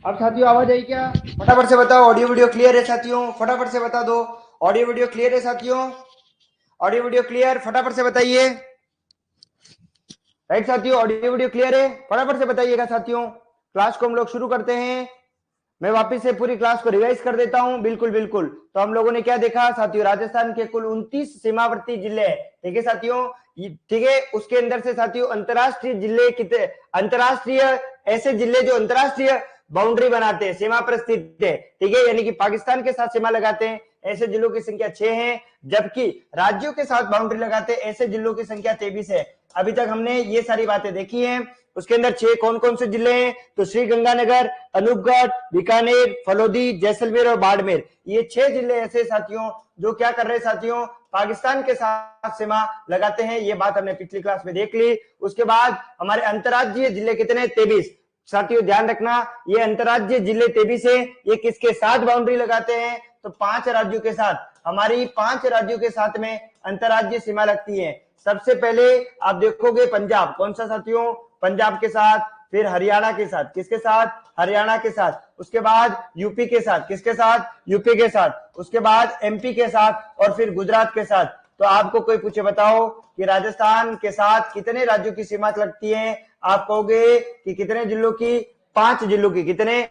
अब साथियों आवाज आई क्या? फटाफट से बताओ। ऑडियो वीडियो क्लियर है साथियों? फटाफट से बता दो। ऑडियो वीडियो क्लियर है साथियों? Audio video clear? फटाफट से बताइए। राइट साथियों, ऑडियो वीडियो क्लियर है? फटाफट से बताइएगा साथियों। क्लास को हम लोग शुरू करते हैं। मैं वापस से पूरी क्लास को रिवाइज कर देता हूं। बिल्कुल बिल्कुल। तो हम लोगों ने क्या देखा साथियों? राजस्थान के कुल 29 सीमावर्ती जिले हैं। ठीक है साथियों? ठीक है। उसके अंदर से साथियों अंतरराष्ट्रीय जिले कितने? अंतरराष्ट्रीय ऐसे जिले जो अंतरराष्ट्रीय बाउंड्री बनाते हैं, सीमा पर स्थित है, ठीक है, यानी कि पाकिस्तान के साथ सीमा लगाते हैं, ऐसे जिलों की संख्या 6 है। जबकि राज्यों के साथ बाउंड्री लगाते हैं ऐसे जिलों की संख्या 23 है। अभी तक हमने ये सारी बातें देखी हैं। उसके अंदर 6 कौन कौन से जिले हैं? तो श्री गंगानगर, अनूपगढ़, बीकानेर, फलोदी, जैसलमेर और बाड़मेर, ये 6 जिले ऐसे साथियों जो क्या कर रहे हैं साथियों? पाकिस्तान के साथ सीमा लगाते हैं। ये बात हमने पिछली क्लास में देख ली। उसके बाद हमारे अंतरराज्यीय जिले कितने? 23। साथियों ध्यान रखना, ये अंतरराज्यीय जिले 23 है। ये किसके साथ बाउंड्री लगाते हैं? तो 5 राज्यों के साथ। हमारी 5 राज्यों के साथ में अंतरराज्यीय सीमा लगती है। सबसे पहले आप देखोगे पंजाब, कौन सा साथियों? पंजाब के साथ। फिर हरियाणा के साथ। किसके साथ? हरियाणा के साथ। उसके बाद यूपी के साथ। किसके साथ? यूपी के साथ। उसके बाद एमपी के साथ और फिर गुजरात के साथ। तो आपको कोई पूछे बताओ कि राजस्थान के साथ कितने राज्यों की सीमा लगती है? आप कहोगे कि कितने जिलों की? 5 जिलों की। कितने?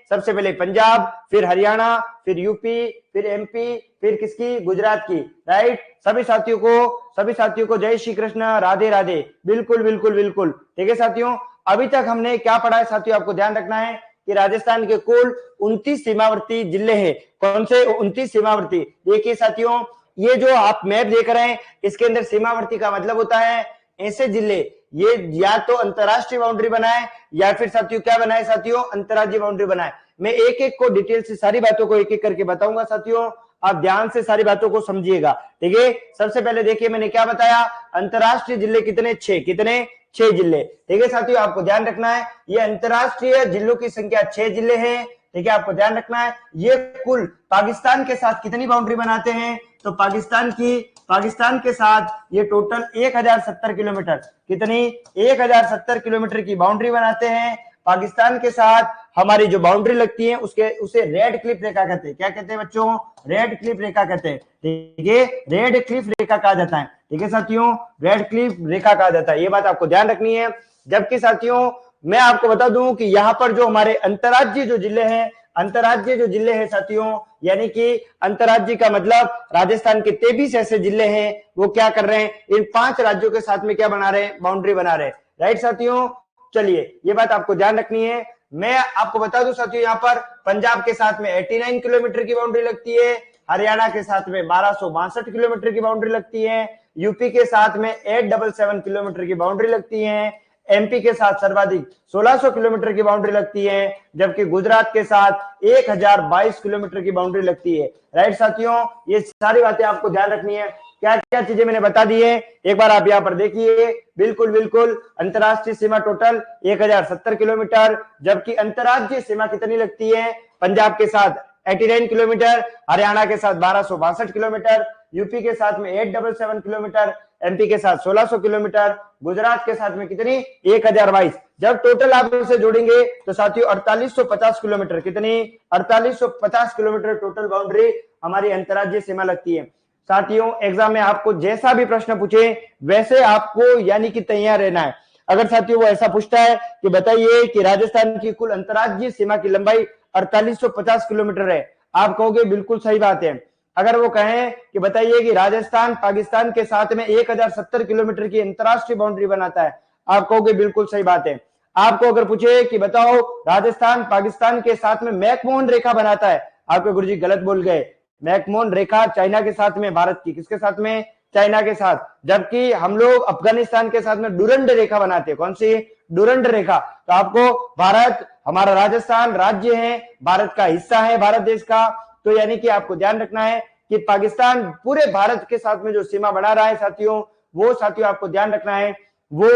सबसे पहले पंजाब, फिर हरियाणा, फिर यूपी, फिर एमपी, फिर किसकी? गुजरात की। राइट। सभी साथियों को जय श्री कृष्ण, राधे राधे। बिल्कुल बिल्कुल बिल्कुल। ठीक है साथियों, अभी तक हमने क्या पढ़ा है साथियों? आपको ध्यान रखना है कि राजस्थान के कुल 29 सीमावर्ती जिले हैं। कौन से 29 सीमावर्ती? देखिए साथियों, ये जो आप मैप देख रहे हैं, इसके अंदर सीमावर्ती का मतलब होता है ऐसे जिले, ये या तो अंतरराष्ट्रीय बाउंड्री बनाए या फिर साथियों क्या बनाए साथियों? अंतरराज्यीय बाउंड्री बनाए। मैं एक एक को डिटेल से सारी बातों को एक एक करके बताऊंगा साथियों, आप ध्यान से सारी बातों को समझिएगा। ठीक है, सबसे पहले देखिए मैंने क्या बताया? अंतरराष्ट्रीय जिले कितने? 6। कितने? 6 जिले। ठीक है साथियों, आपको ध्यान रखना है ये अंतरराष्ट्रीय जिलों की संख्या 6 जिले हैं। ठीक है, आपको ध्यान रखना है ये कुल पाकिस्तान के साथ कितनी बाउंड्री बनाते हैं? तो पाकिस्तान के साथ ये टोटल 1070 किलोमीटर। कितनी? 1070 किलोमीटर की बाउंड्री बनाते हैं। पाकिस्तान के साथ हमारी जो बाउंड्री लगती है उसे रेड क्लिफ रेखा कहते हैं। क्या कहते हैं बच्चों? रेड क्लिफ रेखा कहते हैं। ठीक है, रेड क्लिफ रेखा कहा जाता है। ठीक है साथियों, रेड क्लिफ रेखा कहा जाता है, ये बात आपको ध्यान रखनी है। जबकि साथियों मैं आपको बता दूं कि यहाँ पर जो हमारे अंतरराज्यीय जो जिले हैं साथियों, यानी कि अंतरराज्यीय का मतलब राजस्थान के 23 ऐसे जिले हैं, वो क्या कर रहे हैं? इन 5 राज्यों के साथ में क्या बना रहे हैं? बाउंड्री बना रहे हैं। राइट साथियों, चलिए ये बात आपको ध्यान रखनी है। मैं आपको बता दूं साथियों, यहाँ पर पंजाब के साथ में 89 किलोमीटर की बाउंड्री लगती है, हरियाणा के साथ में 1262 किलोमीटर की बाउंड्री लगती है, यूपी के साथ में 877 किलोमीटर की बाउंड्री लगती है, एमपी के साथ सर्वाधिक 1600 किलोमीटर की बाउंड्री लगती है, जबकि गुजरात के साथ 1022 किलोमीटर की बाउंड्री लगती है। राइट साथियों, ये सारी बातें आपको ध्यान रखनी है। क्या क्या चीजें मैंने बता दी है, एक बार आप यहाँ पर देखिए। बिल्कुल बिल्कुल, अंतरराष्ट्रीय सीमा टोटल 1070 किलोमीटर, जबकि अंतरराज्यीय सीमा कितनी लगती है? पंजाब के साथ 89 किलोमीटर, हरियाणा के साथ 1262 किलोमीटर, यूपी के साथ में 877 किलोमीटर, एमपी के साथ 1600 किलोमीटर, गुजरात के साथ में कितनी? 1022। जब टोटल आप इसे जोड़ेंगे तो साथियों 4850 किलोमीटर। कितनी? 4850 किलोमीटर टोटल बाउंड्री हमारी अंतरराज्यीय सीमा लगती है। साथियों एग्जाम में आपको जैसा भी प्रश्न पूछे वैसे आपको यानी कि तैयार रहना है। अगर साथियों वो ऐसा पूछता है कि बताइए कि राजस्थान की कुल अंतरराज्यीय सीमा की लंबाई 4850 किलोमीटर है, आप कहोगे बिल्कुल सही बात है। अगर वो कहें कि बताइए कि राजस्थान पाकिस्तान के साथ में 1070 किलोमीटर की अंतरराष्ट्रीय बाउंड्री बनाता है, आप कहोगे बिल्कुल सही बात है। आपको अगर पूछे कि बताओ राजस्थान पाकिस्तान के साथ में मैकमोहन रेखा बनाता है, आपके गुरुजी गलत बोल गए। मैकमोहन रेखा चाइना के साथ में, भारत की किसके साथ में? चाइना के साथ। जबकि हम लोग अफगानिस्तान के साथ में डुरंड रेखा बनाते हैं। कौन सी? डुरंड रेखा। तो आपको भारत, हमारा राजस्थान राज्य है, भारत का हिस्सा है, भारत देश का, तो यानी कि आपको ध्यान रखना है कि पाकिस्तान पूरे भारत के साथ में जो सीमा बना रहा है साथियों, वो साथियों आपको ध्यान रखना है, वो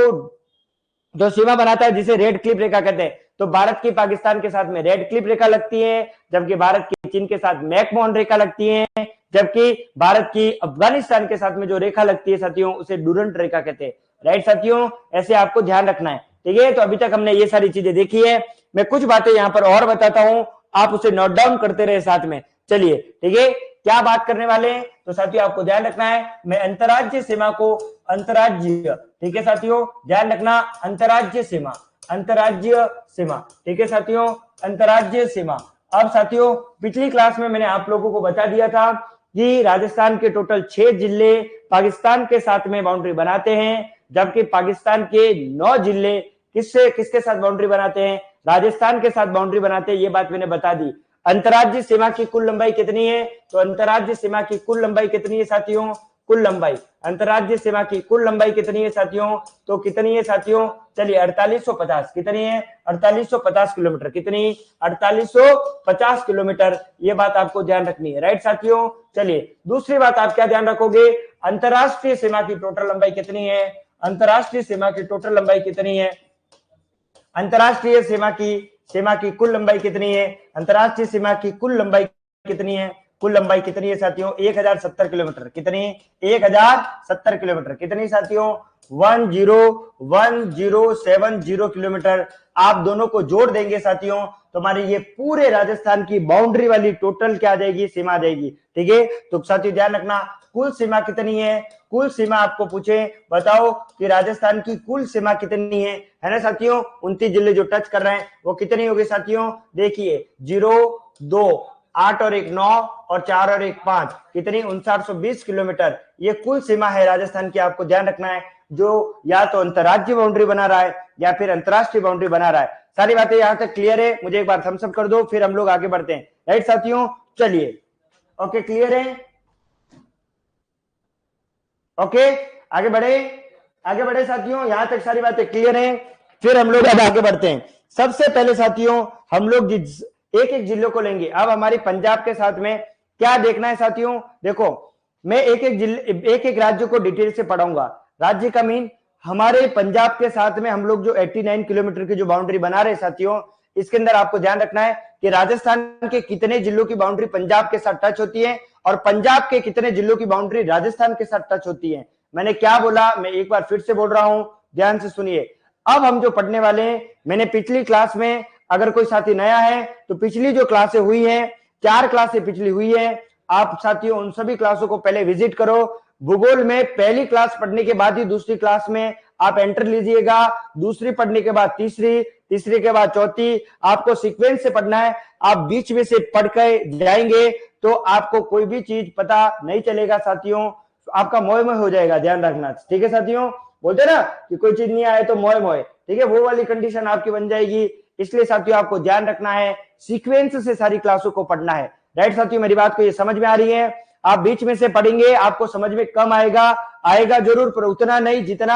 जो सीमा बनाता है जिसे रेड क्लिफ रेखा कहते हैं, तो भारत की पाकिस्तान के साथ में रेड क्लिफ रेखा लगती है, जबकि भारत की चीन के साथ मैकमोहन रेखा लगती है, जबकि भारत की अफगानिस्तान के साथ में जो रेखा लगती है साथियों उसे डुरंड रेखा कहते हैं। राइट साथियों, ऐसे आपको ध्यान रखना है। ठीक है, तो अभी तक हमने ये सारी चीजें देखी है। मैं कुछ बातें यहाँ पर और बताता हूं, आप उसे नोट डाउन करते रहे साथ में। चलिए, ठीक है, क्या बात करने वाले हैं, तो साथियों आपको ध्यान रखना है, मैं अंतरराज्य सीमा को अंतरराज्य, ठीक है साथियों, ध्यान रखना, अंतरराज्य सीमा, अंतरराज्य सीमा, ठीक है साथियों, अंतरराज्य सीमा। अब साथियों, पिछली क्लास में मैंने आप लोगों को बता दिया था कि राजस्थान के टोटल 6 जिले पाकिस्तान के साथ में बाउंड्री बनाते हैं, जबकि पाकिस्तान के 9 जिले किसके साथ बाउंड्री बनाते हैं, राजस्थान के साथ बाउंड्री बनाते हैं। ये बात मैंने बता दी। अंतरराज्य सीमा की कुल लंबाई कितनी है, तो अंतरराज्य सीमा की कुल लंबाई कितनी है साथियों, कुल लंबाई, अंतरराज्य सीमा की कुल लंबाई कितनी है साथियों, तो कितनी है साथियों, चलिए 4850, कितनी है, 4850 किलोमीटर, कितनी, 4850 किलोमीटर। ये बात आपको ध्यान रखनी है, राइट साथियों। चलिए, दूसरी बात आप क्या ध्यान रखोगे, अंतरराष्ट्रीय सीमा की टोटल लंबाई कितनी है, अंतरराष्ट्रीय सीमा की टोटल लंबाई कितनी है, अंतरराष्ट्रीय सीमा की कुल लंबाई कितनी है, अंतरराष्ट्रीय सीमा की कुल लंबाई कितनी है, कुल लंबाई कितनी है साथियों, 1070 किलोमीटर, कितनी, 1070 किलोमीटर, कितनी साथियों, 10170 किलोमीटर। आप दोनों को जोड़ देंगे साथियों, तुम्हारी ये पूरे राजस्थान की बाउंड्री वाली टोटल क्या आ जाएगी, सीमा आ जाएगी। ठीक है, तो साथियों ध्यान रखना, कुल सीमा कितनी है, कुल सीमा आपको पूछे, बताओ कि राजस्थान की कुल सीमा कितनी है ना साथियों, 29 जिले जो टच कर रहे हैं वो कितनी होगी साथियों, देखिए 0, 2, 8 और 1 9 और 4 और 1 5, कितनी, 5920 किलोमीटर। ये कुल सीमा है राजस्थान की, आपको ध्यान रखना है, जो या तो अंतरराज्यीय बाउंड्री बना रहा है या फिर अंतरराष्ट्रीय बाउंड्री बना रहा है। सारी बातें यहां तक क्लियर है, मुझे एक बार थम्स अप कर दो, फिर हम लोग आगे बढ़ते हैं, राइट साथियों। चलिए, ओके, क्लियर है, ओके, आगे बढ़े साथियों, यहां तक सारी बातें क्लियर हैं, फिर हम लोग अब आगे बढ़ते हैं। सबसे पहले साथियों हम लोग एक एक जिलों को लेंगे। अब हमारी पंजाब के साथ में क्या देखना है साथियों, देखो मैं एक एक राज्य को डिटेल से पढ़ाऊंगा। राज्य का मीन हमारे पंजाब के साथ में हम लोग जो 89 किलोमीटर की जो बाउंड्री बना रहे साथियों, इसके अंदर आपको ध्यान रखना है कि राजस्थान के कितने जिलों की बाउंड्री पंजाब के साथ टच होती है और पंजाब के कितने जिलों की बाउंड्री राजस्थान के साथ टच होती है। मैंने क्या बोला, मैं एक बार फिर से बोल रहा हूं, ध्यान से सुनिए। अब हम जो पढ़ने वाले हैं, मैंने पिछली क्लास में, अगर कोई साथी नया है तो पिछली जो क्लासें हुई हैं, 4 क्लासें पिछली हुई है, आप साथियों उन सभी क्लासों को पहले विजिट करो। भूगोल में पहली क्लास पढ़ने के बाद ही दूसरी क्लास में आप एंटर लीजिएगा, दूसरी पढ़ने के बाद तीसरी, तीसरी के बाद चौथी, आपको सीक्वेंस से पढ़ना है। आप बीच में से पढ़ के जाएंगे तो आपको कोई भी चीज पता नहीं चलेगा साथियों, आपका मोय मोय हो जाएगा, ध्यान रखना। ठीक है साथियों, बोलते ना कि कोई चीज नहीं आए तो मोय मोय, ठीक है, वो वाली कंडीशन आपकी बन जाएगी। इसलिए साथियों आपको ध्यान रखना है, सीक्वेंस से सारी क्लासों को पढ़ना है, राइट साथियों। मेरी बात को ये समझ में आ रही है, आप बीच में से पढ़ेंगे आपको समझ में कम आएगा जरूर, पर उतना नहीं जितना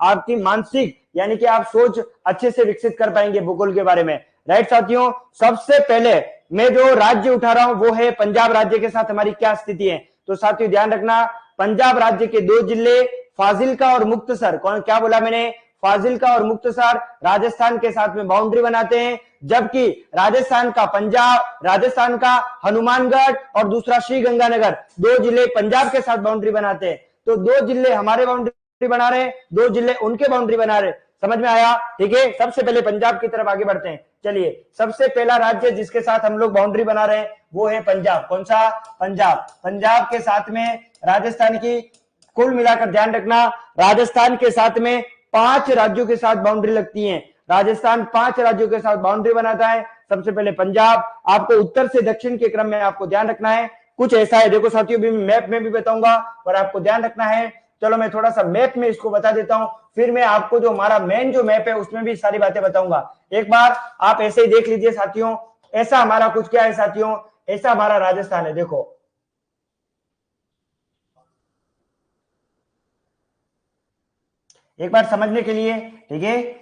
आपकी मानसिक यानी कि आप सोच अच्छे से विकसित कर पाएंगे भूगोल के बारे में, राइट साथियों। सबसे पहले मैं जो राज्य उठा रहा हूं वो है पंजाब राज्य के साथ हमारी क्या स्थिति है, तो साथियों ध्यान रखना, पंजाब राज्य के 2 जिले फाजिल्का और मुक्तसर, कौन क्या बोला मैंने, फाजिल्का और मुक्तसर राजस्थान के साथ में बाउंड्री बनाते हैं, जबकि राजस्थान का पंजाब, राजस्थान का हनुमानगढ़ और दूसरा श्रीगंगानगर, 2 जिले पंजाब के साथ बाउंड्री बनाते हैं। तो 2 जिले हमारे बाउंड्री बना रहे हैं, 2 जिले उनके बाउंड्री बना रहे, समझ में आया, ठीक है। सबसे पहले पंजाब की तरफ आगे बढ़ते हैं। चलिए, सबसे पहला राज्य जिसके साथ हम लोग बाउंड्री बना रहे हैं वो है पंजाब, कौन सा, पंजाब। पंजाब के साथ में राजस्थान की कुल मिलाकर ध्यान रखना, राजस्थान के साथ में 5 राज्यों के साथ बाउंड्री लगती है, राजस्थान 5 राज्यों के साथ बाउंड्री बनाता है। सबसे पहले पंजाब, आपको उत्तर से दक्षिण के क्रम में आपको ध्यान रखना है, कुछ ऐसा है, देखो साथियों भी मैप में भी बताऊंगा पर आपको ध्यान रखना है। चलो मैं थोड़ा सा मैप में इसको बता देता हूं, फिर मैं आपको जो हमारा मेन जो मैप है उसमें भी सारी बातें बताऊंगा। एक बार आप ऐसे ही देख लीजिए साथियों, ऐसा हमारा कुछ क्या है साथियों, ऐसा हमारा राजस्थान है, देखो एक बार समझने के लिए, ठीक है,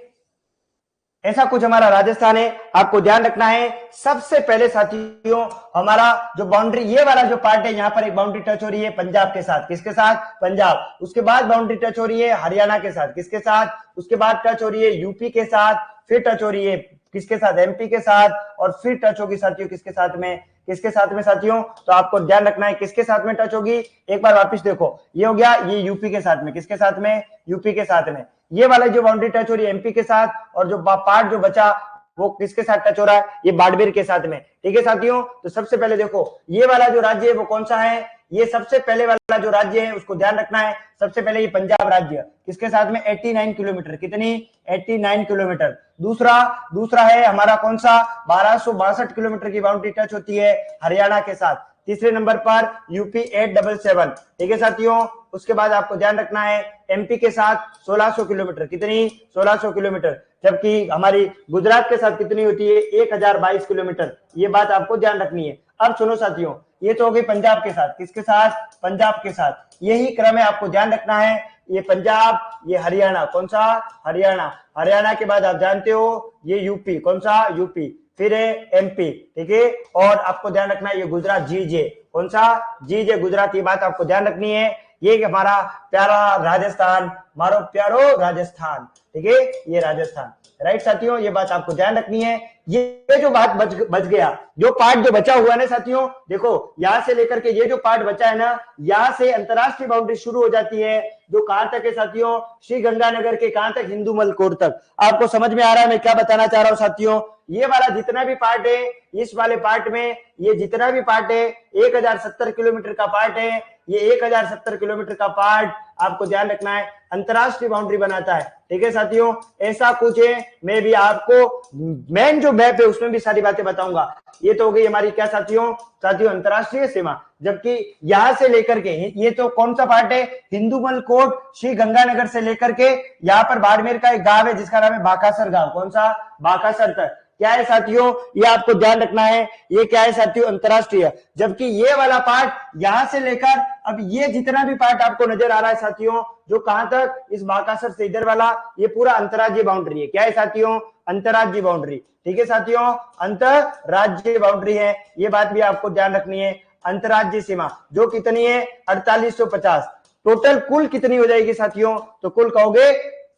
ऐसा कुछ हमारा राजस्थान है, आपको ध्यान रखना है। सबसे पहले साथियों हमारा जो बाउंड्री, ये वाला जो पार्ट है, यहां पर एक बाउंड्री टच हो रही है पंजाब के साथ, किसके साथ, पंजाब। उसके बाद बाउंड्री टच हो रही है हरियाणा के साथ, किसके साथ, उसके बाद टच हो रही है यूपी के साथ, फिर टच हो रही है किसके साथ, एमपी के साथ, और फिर टच होगी साथियों किसके साथ में, किसके साथ में साथियों, तो आपको ध्यान रखना है किसके साथ में टच होगी। एक बार वापस देखो, ये हो गया, ये यूपी के साथ में, किसके साथ में, यूपी के साथ में। ये वाला जो बाउंड्री टच हो रही है एमपी के साथ, और जो पार्ट जो बचा वो किसके साथ टच हो रहा है, ये बाड़मेर के साथ में। ठीक है साथियों, तो सबसे पहले देखो ये वाला जो राज्य है वो कौन सा है, ये सबसे पहले वाला जो राज्य है उसको ध्यान रखना है। सबसे पहले ये पंजाब राज्य किसके साथ में, 89 किलोमीटर, कितनी 89 किलोमीटर। दूसरा है हमारा कौन सा, 1262 किलोमीटर की बाउंड्री टच होती है हरियाणा के साथ। तीसरे नंबर पर यूपी 877। ठीक है साथियों, उसके बाद आपको ध्यान रखना है एमपी के साथ 1600 किलोमीटर, कितनी 1600 किलोमीटर, जबकि हमारी गुजरात के साथ कितनी होती है 1022 किलोमीटर। ये बात आपको ध्यान रखनी है। अब सुनो साथियों, ये तो हो गई पंजाब के साथ, किसके साथ, पंजाब के साथ। यही क्रम है, आपको ध्यान रखना है, ये पंजाब, ये हरियाणा, कौन सा, हरियाणा। हरियाणा के बाद आप जानते हो ये यूपी, कौन सा, यूपी, फिर है एमपी। ठीक है, और आपको ध्यान रखना है ये गुजरात, जीजे, कौन सा, जीजे गुजरात। ये बात आपको ध्यान रखनी है। ये हमारा प्यारा राजस्थान, मारो प्यारो राजस्थान। ठीक है, ये राजस्थान, राइट साथियों, ये बात आपको ध्यान रखनी है। ये जो बात बच गया, जो पार्ट जो बचा हुआ है ना साथियों, देखो यहां से लेकर के ये जो पार्ट बचा है ना, यहां से अंतरराष्ट्रीय बाउंड्री शुरू हो जाती है, जो कहां तक है साथियों, श्री गंगानगर के कहां तक, हिंदूमल कोट तक। आपको समझ में आ रहा है मैं क्या बताना चाह रहा हूं साथियों। ये वाला जितना भी पार्ट है, इस वाले पार्ट में ये जितना भी पार्ट है 1070 किलोमीटर का पार्ट है। ये 1070 किलोमीटर का पार्ट आपको ध्यान रखना है अंतरराष्ट्रीय बाउंड्री बनाता है। ठीक है साथियों, ऐसा कुछ है, मैं भी आपको मेन जो मैप है उसमें भी सारी बातें बताऊंगा। ये तो हो गई हमारी क्या साथियों, अंतरराष्ट्रीय सीमा। जबकि यहां से लेकर के ये तो कौन सा पार्ट है, हिंदूमल कोट, श्री गंगानगर से लेकर के यहाँ पर बाड़मेर का एक गांव है जिसका नाम है बाकासर गांव, कौन सा, बाकासर तक। क्या है साथियों, ये आपको ध्यान रखना है, ये क्या है साथियों, अंतरराष्ट्रीय। जबकि ये वाला पार्ट यहां से लेकर अब ये जितना भी पार्ट आपको नजर आ रहा है साथियों, जो कहां तक, इस बाकासर से इधर वाला, ये पूरा अंतरराज्यीय बाउंड्री है। क्या है साथियों, अंतरराज्यीय बाउंड्री। ठीक है साथियों, अंतरराज्यीय बाउंड्री है, ये बात भी आपको ध्यान रखनी है। अंतरराज्यीय सीमा जो कितनी है 4850, टोटल कुल कितनी हो जाएगी साथियों, तो कुल कहोगे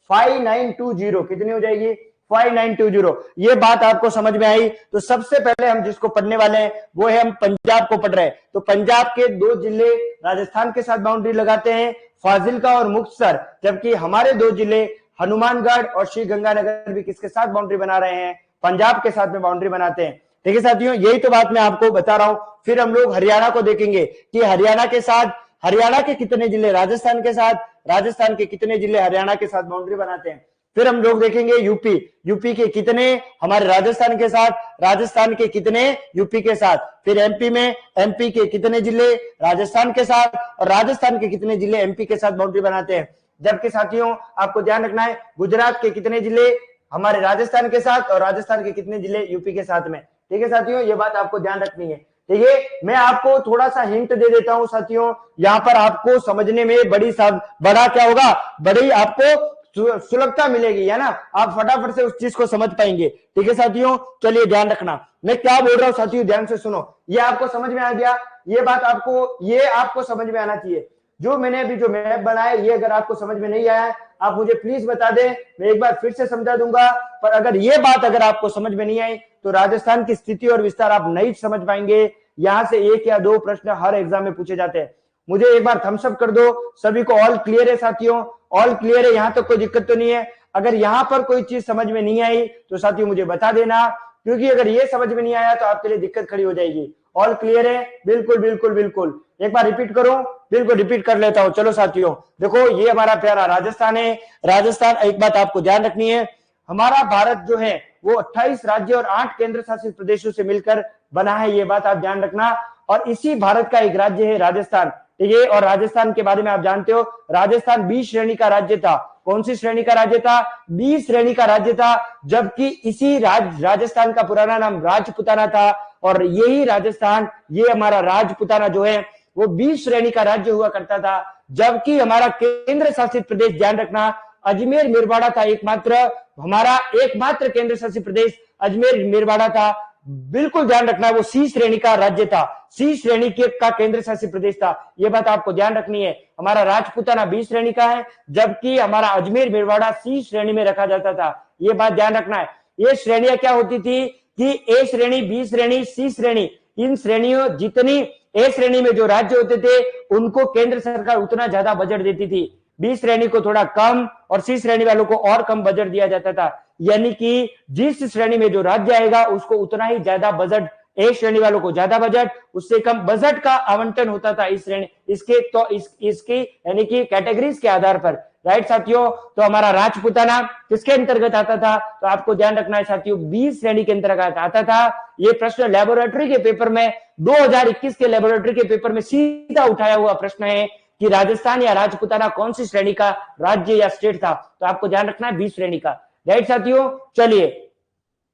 5920, कितनी हो जाएगी 5920। ये बात आपको समझ में आई। तो सबसे पहले हम जिसको पढ़ने वाले हैं वो है, हम पंजाब को पढ़ रहे हैं। तो पंजाब के दो जिले राजस्थान के साथ बाउंड्री लगाते हैं, फाजिलका और मुक्तसर, जबकि हमारे दो जिले हनुमानगढ़ और श्री गंगानगर भी किसके साथ बाउंड्री बना रहे हैं, पंजाब के साथ में बाउंड्री बनाते हैं। ठीक है साथियों, यही तो बात मैं आपको बता रहा हूं। फिर हम लोग हरियाणा को देखेंगे कि हरियाणा के साथ, हरियाणा के कितने जिले राजस्थान के साथ, राजस्थान के कितने जिले हरियाणा के साथ बाउंड्री बनाते हैं। फिर हम लोग देखेंगे यूपी के कितने हमारे राजस्थान के साथ, राजस्थान के कितने यूपी के साथ। फिर एमपी में एमपी के कितने जिले राजस्थान के साथ, और राजस्थान के कितने जिले एमपी के साथ बाउंड्री बनाते हैं। जबकि साथियों आपको ध्यान रखना है, गुजरात के कितने जिले हमारे राजस्थान के साथ, और राजस्थान के कितने जिले यूपी के साथ में। ठीक है साथियों, ये बात आपको ध्यान रखनी है। ठीक है, मैं आपको थोड़ा सा हिंट दे देता हूं साथियों, यहाँ पर आपको समझने में बड़ा क्या होगा, बड़ी आपको सुलभता मिलेगी, है ना, आप फटाफट से उस चीज को समझ पाएंगे। ठीक है साथियों, चलिए ध्यान रखना मैं क्या बोल रहा हूं साथियों, ध्यान से सुनो। ये आपको समझ में आ गया, ये बात आपको समझ में आना चाहिए। जो मैंने अभी जो मैप बनाया, ये अगर आपको समझ में नहीं आया आप मुझे प्लीज बता दें, मैं एक बार फिर से समझा दूंगा। पर अगर ये बात अगर आपको समझ में नहीं आई तो राजस्थान की स्थिति और विस्तार आप नहीं समझ पाएंगे। यहां से 1 या 2 प्रश्न हर एग्जाम में पूछे जाते हैं। मुझे एक बार थम्स अप कर दो, सभी को ऑल क्लियर है साथियों, ऑल क्लियर है, यहां तक कोई दिक्कत तो नहीं है। अगर यहां पर कोई चीज समझ में नहीं आई तो साथियों मुझे बता देना, क्योंकि अगर ये समझ में नहीं आया तो आपके लिए दिक्कत खड़ी हो जाएगी। ऑल क्लियर है, बिल्कुल बिल्कुल बिल्कुल, एक बार रिपीट करो, बिल्कुल रिपीट कर लेता हूं। चलो साथियों देखो, ये हमारा प्यारा राजस्थान है। राजस्थान, एक बात आपको ध्यान रखनी है, हमारा भारत जो है वो 28 राज्य और 8 केंद्र शासित प्रदेशों से मिलकर बना है, ये बात आप ध्यान रखना। और इसी भारत का एक राज्य है राजस्थान। ठीक है, और राजस्थान के बारे में आप जानते हो, राजस्थान 20 श्रेणी का राज्य था। कौन सी श्रेणी का राज्य था, 20 श्रेणी का राज्य था। जबकि इसी राजस्थान का पुराना नाम राजपुताना था, और यही राजस्थान, ये हमारा राजपुताना जो है वो 20 श्रेणी का राज्य हुआ करता था। जबकि हमारा केंद्र शासित प्रदेश, ध्यान रखना, अजमेर मेरवाड़ा था, हमारा एकमात्र केंद्र शासित प्रदेश अजमेर मेरवाड़ा था। बिल्कुल ध्यान रखना, वो सी श्रेणी का राज्य था, सी श्रेणी का केंद्र शासित प्रदेश था। ये बात आपको ध्यान रखनी है। हमारा राजपुताना 20 श्रेणी का है, जबकि हमारा अजमेर मेरवाड़ा सी श्रेणी में रखा जाता था। ये बात ध्यान रखना है। ये श्रेणियां क्या होती थी कि ए श्रेणी, बी श्रेणी, सी श्रेणी, इन श्रेणियों, जितनी ए श्रेणी में जो राज्य होते थे उनको केंद्र सरकार उतना ज्यादा बजट देती थी। बी श्रेणी को थोड़ा कम और सी श्रेणी वालों को और कम बजट दिया जाता था, यानी कि जिस श्रेणी में जो राज्य आएगा उसको उतना ही ज्यादा बजट, ए श्रेणी वालों को ज्यादा बजट, उससे कम बजट का आवंटन होता था इस श्रेणी इसके तो इसकी यानी कि कैटेगरीज के आधार पर। राइट साथियों, तो हमारा राजपूताना किसके अंतर्गत आता था, तो आपको ध्यान रखना है साथियों, बी श्रेणी के अंतर्गत आता था। ये प्रश्न लेबोरेटरी के पेपर में 2021 के लेबोरेटरी के पेपर में सीधा उठाया हुआ प्रश्न है कि राजस्थान या राजपूताना कौन सी श्रेणी का राज्य या स्टेट था, तो आपको ध्यान रखना है बी श्रेणी का। राइट साथियों, चलिए,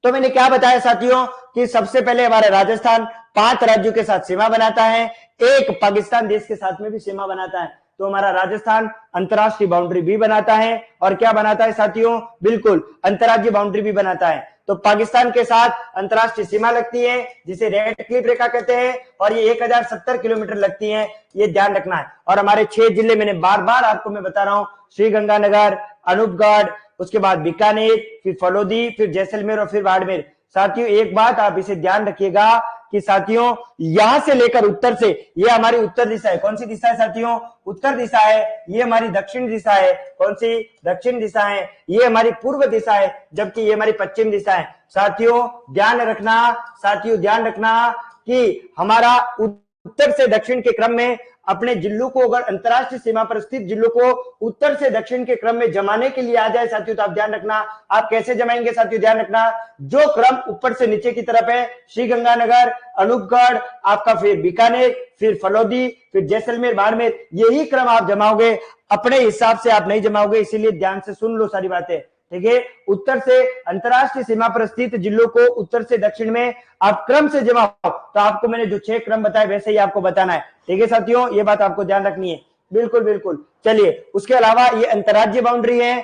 तो मैंने क्या बताया साथियों कि सबसे पहले हमारा राजस्थान 5 राज्यों के साथ सीमा बनाता है, एक पाकिस्तान देश के साथ में भी सीमा बनाता है। तो हमारा राजस्थान अंतरराष्ट्रीय बाउंड्री भी बनाता है और क्या बनाता है साथियों, बिल्कुल अंतरराज्यीय बाउंड्री भी बनाता है। तो पाकिस्तान के साथ अंतरराष्ट्रीय सीमा लगती है जिसे रेड क्लिफ रेखा कहते हैं और ये 1070 किलोमीटर लगती है, ये ध्यान रखना है। और हमारे 6 जिले मैंने बार बार आपको मैं बता रहा हूं, श्रीगंगानगर, अनूपगढ़, उसके बाद बीकानेर, फिर फलोदी, फिर जैसलमेर और फिर बाड़मेर। साथियों एक बात आप इसे ध्यान रखिएगा कि साथियों यहां से लेकर उत्तर से, ये हमारी उत्तर दिशा है, कौन सी दिशा है साथियों, उत्तर दिशा है। ये हमारी दक्षिण दिशा है, कौन सी, दक्षिण दिशा है। ये हमारी पूर्व दिशा है, जबकि ये हमारी पश्चिम दिशा है। साथियों ध्यान रखना, साथियों ध्यान रखना कि हमारा उत्तर से दक्षिण के क्रम में अपने जिलों को, अगर अंतरराष्ट्रीय सीमा पर स्थित जिलों को उत्तर से दक्षिण के क्रम में जमाने के लिए आ जाए साथियों, तो आप ध्यान रखना आप कैसे जमाएंगे साथियों, ध्यान रखना जो क्रम ऊपर से नीचे की तरफ है, श्रीगंगानगर, अनूपगढ़, आपका फिर बीकानेर, फिर फलोदी, फिर जैसलमेर, बाड़मेर, यही क्रम आप जमाओगे, अपने हिसाब से आप नहीं जमाओगे। इसीलिए ध्यान से सुन लो सारी बातें, ठीक है। उत्तर से अंतरराष्ट्रीय सीमा पर स्थित जिलों को उत्तर से दक्षिण में आप क्रम से जमाओ, तो आपको मैंने जो 6 क्रम बताए वैसे ही आपको बताना है, ठीक है साथियों, ये बात आपको ध्यान रखनी है, बिल्कुल बिल्कुल। चलिए, उसके अलावा ये अंतरराज्यीय बाउंड्री है,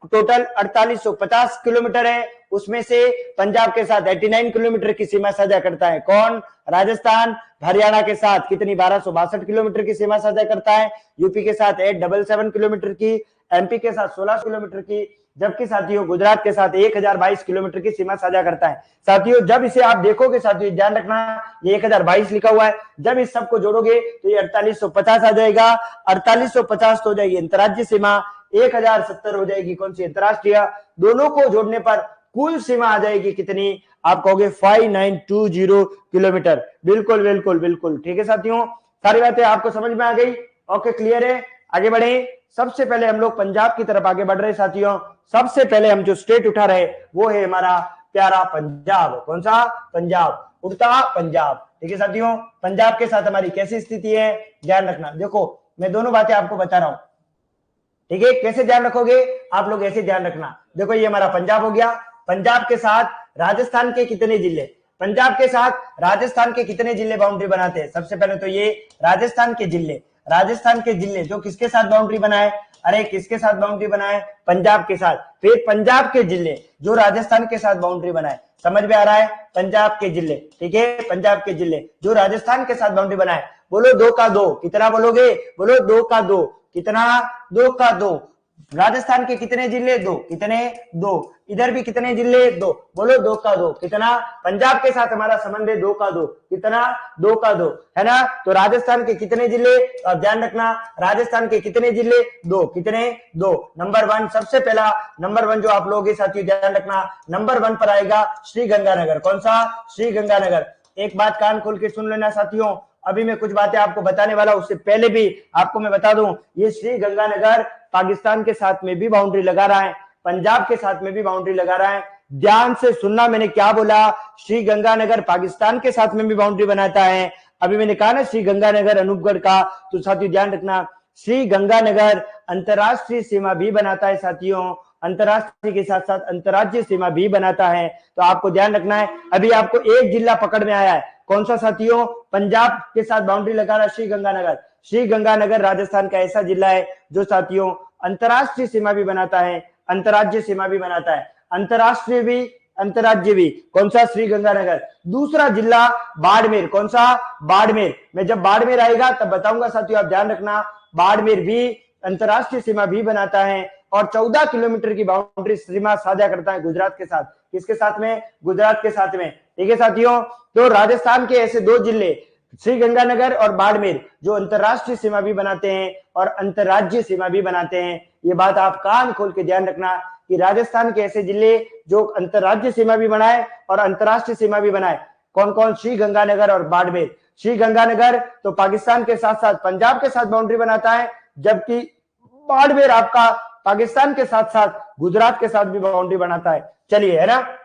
टोटल 4850 किलोमीटर है, उसमें से पंजाब के साथ 89 किलोमीटर की सीमा साझा करता है कौन, राजस्थान। हरियाणा के साथ कितनी, 1262 किलोमीटर की सीमा साझा करता है। यूपी के साथ 877 किलोमीटर की, एमपी के साथ 16 किलोमीटर की, जबकि साथियों गुजरात के साथ 1022 किलोमीटर की सीमा साझा करता है। साथियों जब इसे आप देखोगे साथियों, ध्यान रखना ये 1022 लिखा हुआ है, जब इस सबको जोड़ोगे तो ये 4850 आ जाएगा। 4850 तो हो जाएगी अंतरराज्यीय सीमा, 1070 हो जाएगी कौन सी, अंतरराष्ट्रीय। दोनों को जोड़ने पर कुल सीमा आ जाएगी कितनी, आप कहोगे 5920 किलोमीटर। बिल्कुल बिल्कुल बिल्कुल, ठीक है साथियों, सारी बातें आपको समझ में आ गई, ओके क्लियर है। आगे बढ़े, सबसे पहले हम लोग पंजाब की तरफ आगे बढ़ रहे साथियों। सबसे पहले हम जो स्टेट उठा रहे वो है हमारा प्यारा पंजाब, कौन सा, पंजाब, उड़ता पंजाब, ठीक है साथियों। पंजाब के साथ हमारी कैसी स्थिति है, ध्यान रखना। देखो मैं दोनों बातें आपको बता रहा हूं, ठीक है, कैसे ध्यान रखोगे आप लोग, ऐसे ध्यान रखना। देखो ये हमारा पंजाब हो गया, पंजाब के साथ राजस्थान के कितने जिले, पंजाब के साथ राजस्थान के कितने जिले बाउंड्री बनाते हैं, सबसे पहले तो ये राजस्थान के जिले, राजस्थान के जिले जो किसके साथ बाउंड्री बनाए, अरे किसके साथ बाउंड्री बनाए, पंजाब के साथ। फिर पंजाब के जिले जो राजस्थान के साथ बाउंड्री बनाए, समझ में आ रहा है, पंजाब के जिले, ठीक है, पंजाब के जिले जो राजस्थान के साथ बाउंड्री बनाए। बोलो 2 का 2, कितना बोलोगे, बोलो 2 का 2, कितना, 2 का 2। राजस्थान के कितने जिले, 2, कितने, 2। इधर भी कितने जिले, 2, बोलो 2 का 2, कितना। पंजाब के साथ हमारा संबंध है 2 का 2, कितना, 2 का 2, है ना। तो राजस्थान के कितने जिले, तो आप ध्यान रखना राजस्थान के कितने जिले, 2, कितने, 2। नंबर 1, सबसे पहला नंबर 1 जो आप लोग साथियों ध्यान रखना, नंबर 1 पर आएगा श्रीगंगानगर, कौन सा, श्रीगंगानगर। एक बात कान खोल के सुन लेना साथियों, अभी मैं कुछ बातें आपको बताने वाला हूं, उससे पहले भी आपको मैं बता दूं, ये श्रीगंगानगर पाकिस्तान के साथ में भी बाउंड्री लगा रहा है, पंजाब के साथ में भी बाउंड्री लगा रहा है। ध्यान से सुनना मैंने क्या बोला, श्रीगंगानगर पाकिस्तान के साथ में भी बाउंड्री बनाता है। अभी मैंने कहा ना श्रीगंगानगर अनूपगढ़ का, तो साथियों ध्यान रखना श्रीगंगानगर अंतरराष्ट्रीय सीमा भी बनाता है साथियों, अंतरराष्ट्रीय के साथ साथ अंतरराज्यीय सीमा भी बनाता है। तो आपको ध्यान रखना है, अभी आपको एक जिला पकड़ में आया है, कौन सा साथियों, पंजाब के साथ बाउंड्री लगा रहा है श्रीगंगानगर। श्रीगंगानगर राजस्थान का ऐसा जिला है जो साथियों अंतरराष्ट्रीय सीमा भी बनाता है, अंतरराज्यीय सीमा भी बनाता है, अंतरराष्ट्रीय भी अंतरराज्यीय भी, कौन सा, श्रीगंगानगर। दूसरा जिला बाड़मेर, कौन सा, बाड़मेर। मैं जब बाड़मेर आएगा तब बताऊंगा साथियों, आप ध्यान रखना बाड़मेर भी अंतरराष्ट्रीय सीमा भी बनाता है और 14 किलोमीटर की बाउंड्री सीमा साझा करता है गुजरात के साथ, किसके साथ में, गुजरात के साथ में, ठीक है साथियों। तो राजस्थान के ऐसे 2 जिले श्रीगंगानगर और बाड़मेर जो अंतरराष्ट्रीय सीमा भी बनाते हैं और अंतरराज्यीय सीमा भी बनाते हैं। ये बात आप कान खोल के ध्यान रखना कि राजस्थान के ऐसे जिले जो अंतरराज्यीय सीमा भी बनाए और अंतरराष्ट्रीय सीमा भी बनाए, कौन कौन? श्रीगंगानगर और बाड़मेर। श्रीगंगानगर तो पाकिस्तान के साथ साथ पंजाब के साथ बाउंड्री बनाता है, जबकि बाड़मेर आपका पाकिस्तान के साथ साथ गुजरात के साथ भी बाउंड्री बनाता है। चलिए, है ना।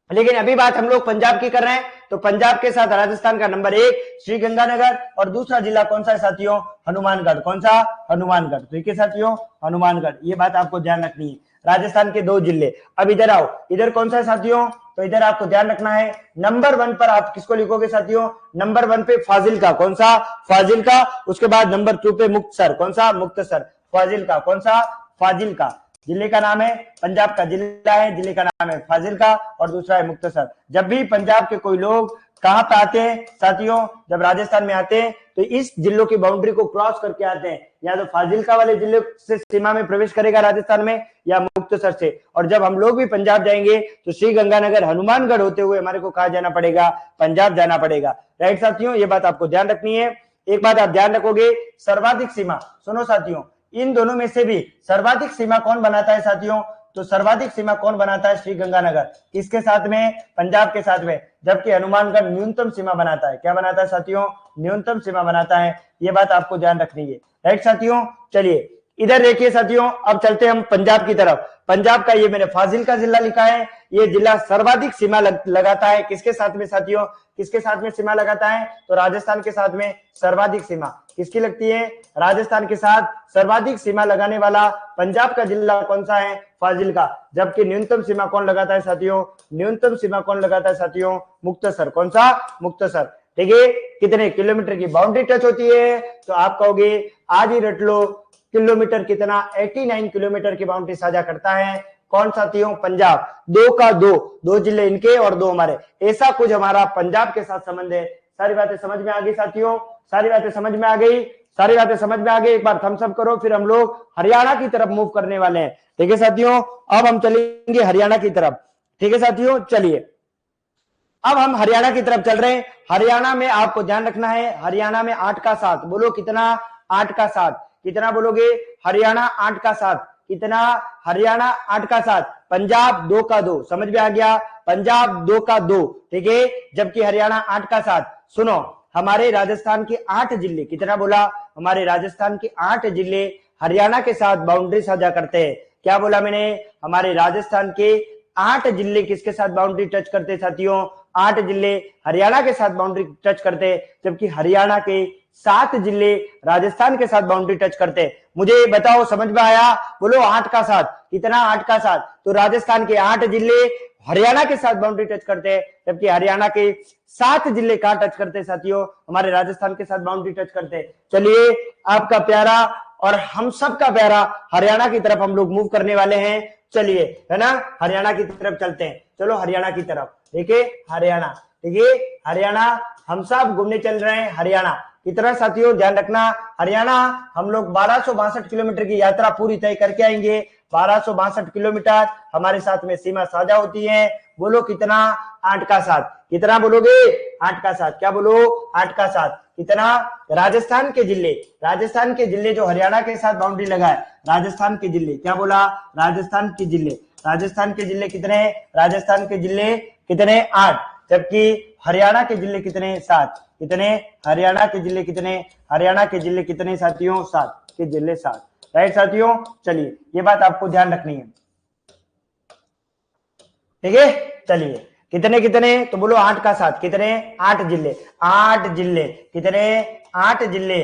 लेकिन अभी बात हम लोग पंजाब की कर रहे हैं, तो पंजाब के साथ राजस्थान का नंबर 1 श्रीगंगानगर और दूसरा जिला कौन सा है साथियों? हनुमानगढ़। कौन सा? हनुमानगढ़। ठीक है साथियों, हनुमानगढ़। ये बात आपको ध्यान रखनी है। राजस्थान के 2 जिले। अब इधर आओ, इधर कौन सा है साथियों? तो इधर आपको ध्यान रखना है, नंबर 1 पर आप किसको लिखोगे साथियों? नंबर 1 पे फाजिल्का। कौन सा? फाजिल्का। उसके बाद नंबर 2 पे मुक्तसर। कौन सा? मुक्तसर। फाजिल्का। कौन सा? फाजिल्का। जिले का नाम है, पंजाब का जिला है, जिले का नाम है फाजिल्का और दूसरा है मुक्तसर। जब भी पंजाब के कोई लोग कहां पे आते हैं साथियों? जब राजस्थान में आते हैं तो इस जिलों की बाउंड्री को क्रॉस करके आते हैं, या तो फाजिल्का वाले जिले से सीमा में प्रवेश करेगा राजस्थान में, या मुक्तसर से। और जब हम लोग भी पंजाब जाएंगे तो श्रीगंगानगर हनुमानगढ़ होते हुए हमारे को कहां जाना पड़ेगा? पंजाब जाना पड़ेगा। राइट साथियों, ये बात आपको ध्यान रखनी है। एक बात आप ध्यान रखोगे, सर्वाधिक सीमा, सुनो साथियों, इन दोनों में से भी सर्वाधिक सीमा कौन बनाता है साथियों? तो सर्वाधिक सीमा कौन बनाता है? श्रीगंगानगर। किसके साथ में? पंजाब के साथ में। जबकि हनुमानगढ़ न्यूनतम सीमा बनाता है। क्या बनाता है साथियों? न्यूनतम सीमा बनाता है। ये बात आपको ध्यान रखनी है। राइट साथियों, चलिए इधर देखिए साथियों, अब चलते हम पंजाब की तरफ। पंजाब का ये मैंने फाजिल्का जिला लिखा है, ये जिला सर्वाधिक सीमा लगाता है। किसके साथ में साथियों? किसके साथ में सीमा लगाता है? तो राजस्थान के साथ में सर्वाधिक सीमा किसकी लगती है? राजस्थान के साथ सर्वाधिक सीमा लगाने वाला पंजाब का जिला कौन सा है? फाजिल्का। जबकि न्यूनतम सीमा कौन लगाता है साथियों? न्यूनतम सीमा कौन लगाता है साथियों? मुक्तसर। कौन सा? मुक्तसर। ठीक है, कितने किलोमीटर की बाउंड्री टच होती है? तो आप कहोगे आज ही रट लो, किलोमीटर कितना? 89 किलोमीटर की बाउंड्री साझा करता है। कौन साथियों? पंजाब। 2 का 2 जिले इनके और 2 हमारे, ऐसा कुछ हमारा पंजाब के साथ संबंध है। सारी बातें समझ में आ गई साथियों? सारी बातें समझ में आ गई? सारी बातें समझ में आ गई? एक बार थम्स अप करो, फिर हम लोग हरियाणा की तरफ मूव करने वाले हैं। ठीक है साथियों, अब हम चलेंगे हरियाणा की तरफ। ठीक है साथियों, चलिए अब हम हरियाणा की तरफ चल रहे हैं। हरियाणा में आपको ध्यान रखना है, हरियाणा में 8 का 7। बोलो कितना? 8 का 7। कितना बोलोगे? हरियाणा 8 का 7। कितना? हरियाणा 8 का 7। पंजाब 2 का 2। समझ में आ गया? पंजाब 2 का 2। ठीक है, जबकि हरियाणा 8 का 7। सुनो, हमारे राजस्थान के 8 जिले, कितना बोला? हमारे राजस्थान के 8 जिले हरियाणा के साथ बाउंड्री साझा करते हैं। क्या बोला मैंने? हमारे राजस्थान के 8 जिले किसके साथ बाउंड्री टच करते साथियों? 8 जिले हरियाणा के साथ बाउंड्री टच करते, जबकि हरियाणा के 7 जिले राजस्थान के साथ बाउंड्री टच करते। मुझे बताओ, समझ में आया? बोलो 8 का 7। कितना? 8 का 7। तो राजस्थान के 8 जिले हरियाणा के साथ बाउंड्री टच करते हैं, जबकि हरियाणा के 7 जिले कहां टच करते साथियों? हमारे राजस्थान के साथ बाउंड्री टच करते। चलिए, आपका प्यारा और हम सब का प्यारा हरियाणा की तरफ हम लोग मूव करने वाले हैं। चलिए, है ना, हरियाणा की तरफ चलते हैं। चलो हरियाणा की तरफ। ठीक है, हरियाणा। ठीक है, हरियाणा हम सब घूमने चल रहे हैं। हरियाणा कितना साथियों? ध्यान रखना, हरियाणा हम लोग 1262 किलोमीटर की यात्रा पूरी तय करके आएंगे। 1262 किलोमीटर हमारे साथ में सीमा साझा होती है। बोलो कितना? 8 का 7। कितना बोलोगे? 8 का 7। क्या बोलो? 8 का 7। कितना? राजस्थान के जिले जो हरियाणा के साथ बाउंड्री लगाए, राजस्थान के जिले। क्या बोला? राजस्थान के जिले। राजस्थान के जिले कितने? राजस्थान के जिले कितने? 8। जबकि हरियाणा के जिले कितने? 7। कितने? हरियाणा के जिले कितने? हरियाणा के जिले कितने साथियों? 7 के जिले 7। राइट साथियों, चलिए ये बात आपको ध्यान रखनी है। ठीक है, चलिए कितने कितने? तो बोलो 8 का 7। कितने? 8 जिले। 8 जिले कितने? 8 जिले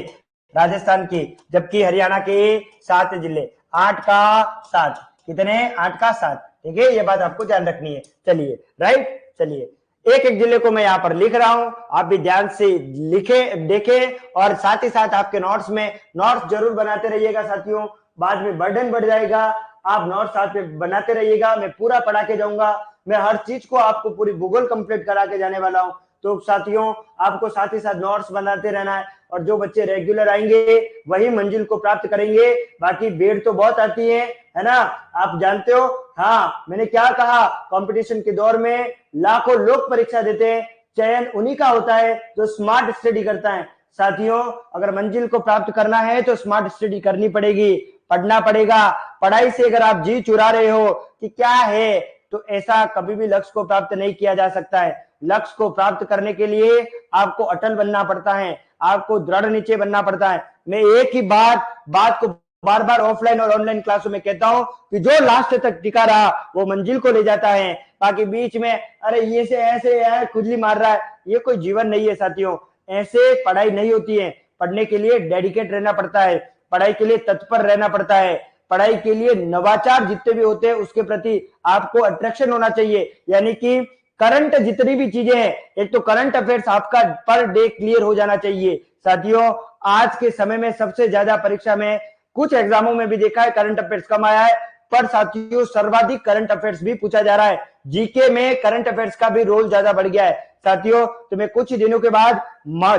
राजस्थान के, जबकि हरियाणा के 7 जिले। 8 का 7। कितने? 8 का 7। ठीक है, ये बात आपको ध्यान रखनी है। चलिए, राइट, चलिए एक एक जिले को मैं यहाँ पर लिख रहा हूं, आप भी ध्यान से लिखे, देखें और साथ ही साथ आपके नोट्स में नोट्स जरूर बनाते रहिएगा साथियों। बाद में बर्डन बढ़ जाएगा, आप नोट्स साथ में बनाते रहिएगा। मैं पूरा पढ़ा के जाऊंगा, मैं हर चीज को आपको पूरी भूगोल कंप्लीट करा के जाने वाला हूं। तो साथियों, आपको साथ ही साथ नोट्स बनाते रहना है, और जो बच्चे रेगुलर आएंगे वही मंजिल को प्राप्त करेंगे। बाकी भीड़ तो बहुत आती है ना, आप जानते हो। हाँ, मैंने क्या कहा? कंपटीशन के दौर में लाखों लोग परीक्षा देते हैं, चयन उन्हीं का होता है जो स्मार्ट स्टडी करता है। साथियों, अगर मंजिल को प्राप्त करना है तो स्मार्ट स्टडी करनी पड़ेगी, पढ़ना पड़ेगा। पढ़ाई से अगर आप जी चुरा रहे हो कि क्या है, तो ऐसा कभी भी लक्ष्य को प्राप्त नहीं किया जा सकता है। लक्ष्य को प्राप्त करने के लिए आपको अटल बनना पड़ता है, आपको दृढ़ निश्चय बनना पड़ता है। मैं एक ही बात को बार बार ऑफलाइन और ऑनलाइन क्लासों में कहता हूं कि जो लास्ट तक टिका रहा वो मंजिल को ले जाता है। बाकी बीच में अरे ये से ऐसे है, खुजली मार रहा है, ये कोई जीवन नहीं है साथियों। ऐसे पढ़ाई नहीं होती है। पढ़ने के लिए डेडिकेट रहना पड़ता है, पढ़ाई के लिए तत्पर रहना पड़ता है, पढ़ाई के लिए नवाचार जितने भी होते हैं उसके प्रति आपको अट्रैक्शन होना चाहिए। यानी कि करंट जितनी भी चीजें हैं, एक तो करंट अफेयर्स आपका पर डे क्लियर हो जाना चाहिए। साथियों, आज के समय में सबसे ज्यादा परीक्षा में, कुछ एग्जामों में भी देखा है करंट अफेयर्स कम आया है, पर साथियों सर्वाधिक करंट अफेयर्स भी पूछा जा रहा है। जीके में करंट अफेयर्स का भी रोल ज्यादा बढ़ गया है। साथियों, तो मैं कुछ दिनों के बाद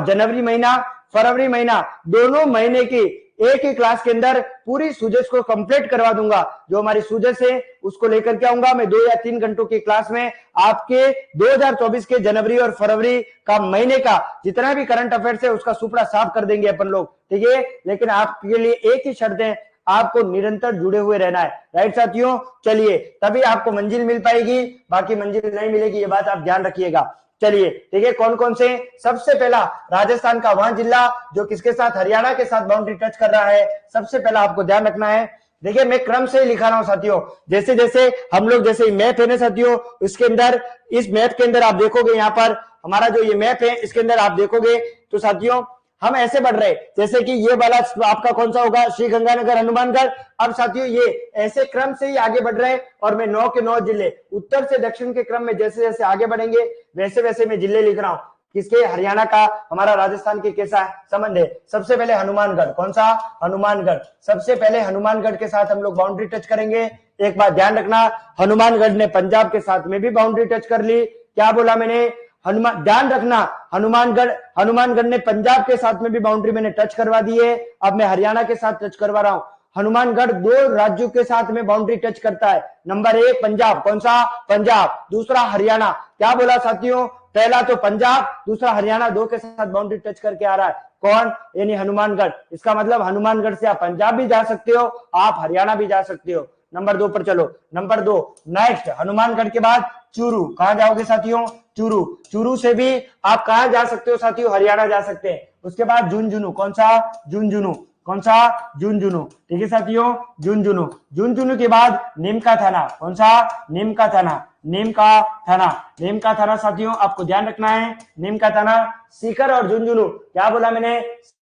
जनवरी महीना, फरवरी महीना, दोनों महीने की एक ही क्लास के अंदर पूरी सूजस को कंप्लीट करवा दूंगा। जो हमारी सूजस है उसको लेकर के आऊंगा मैं 2 या 3 घंटों की क्लास में। आपके 2024 के जनवरी और फरवरी का महीने का जितना भी करंट अफेयर्स है उसका सुपड़ा साफ कर देंगे अपन लोग, ठीक है। लेकिन आपके लिए एक ही शर्त है, आपको निरंतर जुड़े हुए रहना है। राइट साथियों, चलिए तभी आपको मंजिल मिल पाएगी, बाकी मंजिल नहीं मिलेगी, ये बात आप ध्यान रखिएगा। चलिए ठीक है, कौन कौन से। सबसे पहला राजस्थान का वह जिला जो किसके साथ, हरियाणा के साथ बाउंड्री टच कर रहा है। सबसे पहला आपको ध्यान रखना है, देखिए मैं क्रम से ही लिखा रहा हूं साथियों, जैसे जैसे हम लोग, जैसे मैप है ना साथियों, इसके अंदर, इस मैप के अंदर आप देखोगे, यहाँ पर हमारा जो ये मैप है इसके अंदर आप देखोगे तो साथियों हम ऐसे बढ़ रहे, जैसे कि ये वाला आपका कौन सा होगा, श्री गंगानगर हनुमानगढ़। अब साथियों ये ऐसे क्रम से ही आगे बढ़ रहे और मैं 9 के 9 जिले उत्तर से दक्षिण के क्रम में जैसे जैसे आगे बढ़ेंगे वैसे वैसे मैं जिले लिख रहा हूं। किसके, हरियाणा का, हमारा राजस्थान के कैसा संबंध है। सबसे पहले हनुमानगढ़, कौन सा, हनुमानगढ़। सबसे पहले हनुमानगढ़ के साथ हम लोग बाउंड्री टच करेंगे। एक बात ध्यान रखना, हनुमानगढ़ ने पंजाब के साथ में भी बाउंड्री टच कर ली। क्या बोला मैंने, ध्यान रखना, हनुमानगढ़ ने पंजाब के साथ में भी बाउंड्री मैंने टच करवा दी है। अब मैं हरियाणा के साथ टच करवा रहा हूं। हनुमानगढ़ 2 राज्यों के साथ में बाउंड्री टच करता है। नंबर 1 पंजाब, कौन सा, पंजाब। दूसरा हरियाणा। क्या बोला साथियों, पहला तो पंजाब, दूसरा हरियाणा, 2 के साथ बाउंड्री टच करके आ रहा है। कौन, यानी हनुमानगढ़। इसका मतलब हनुमानगढ़ से आप पंजाब भी जा सकते हो, आप हरियाणा भी जा सकते हो। नंबर 2 पर चलो। नंबर 2 नेक्स्ट, हनुमानगढ़ के बाद चूरू। कहां जाओगे साथियों, चूरू। चूरू से भी आप कहां जा सकते हो साथियों, हरियाणा जा सकते हैं। उसके बाद झुंझुनू, कौन सा, झुंझुनू। कौन सा, झुंझुनू, ठीक है साथियों, झुंझुनू। झुंझुनू के बाद नीमका थाना, कौन सा, नीमका थाना। नीमका थाना, नीमका थाना साथियों आपको ध्यान रखना है, नीमका थाना। सीकर और झुंझुनू, क्या बोला मैंने,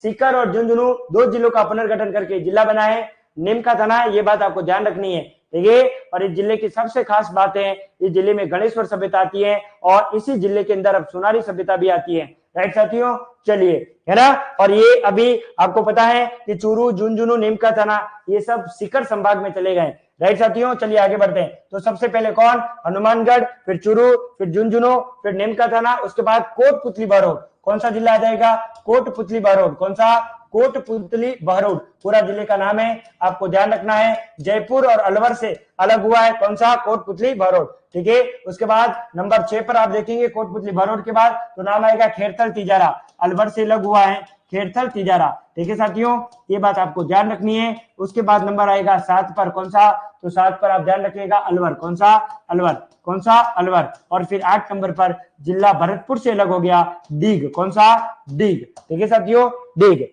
सीकर और झुंझुनू 2 जिलों का पुनर्गठन करके जिला बना है नीमका थाना, ये बात आपको ध्यान रखनी है, ठीक है। और इस जिले की सबसे खास बात है, इस जिले में गणेश्वर सभ्यता आती है और इसी जिले के अंदर अब सोनारी सभ्यता भी आती है। राइट साथियों, चलिए, है ना। और ये अभी आपको पता है कि चूरू, झुंझुनू, नीमका थाना ये सब सीकर संभाग में चले गए। राइट साथियों, चलिए आगे बढ़ते हैं। तो सबसे पहले कौन, हनुमानगढ़, फिर चूरू, फिर झुंझुनू, फिर नीमका थाना, उसके बाद कोटपुतली बहरोड। कौन सा जिला आ जाएगा, कोटपुतली बहरोड। कौन सा, कोटपुतली बहरोड पूरा जिले का नाम है, आपको ध्यान रखना है। जयपुर और अलवर से अलग हुआ है, कौन सा, कोटपुतली बहरोड, ठीक है। उसके बाद नंबर 6 पर आप देखेंगे कोटपुतली बहरोड के बाद तो नाम आएगा खेरथल तिजारा। अलवर से अलग हुआ है, खेरथल तिजारा, ठीक है साथियों, ये बात आपको ध्यान रखनी है। उसके बाद नंबर आएगा 7 पर, कौन सा, तो 7 पर आप ध्यान रखिएगा अलवर। कौन सा, अलवर। कौन सा, अलवर। और फिर 8 नंबर पर जिला भरतपुर से अलग हो गया, डीग। कौन सा, डीग, ठीक है साथियों, डीग।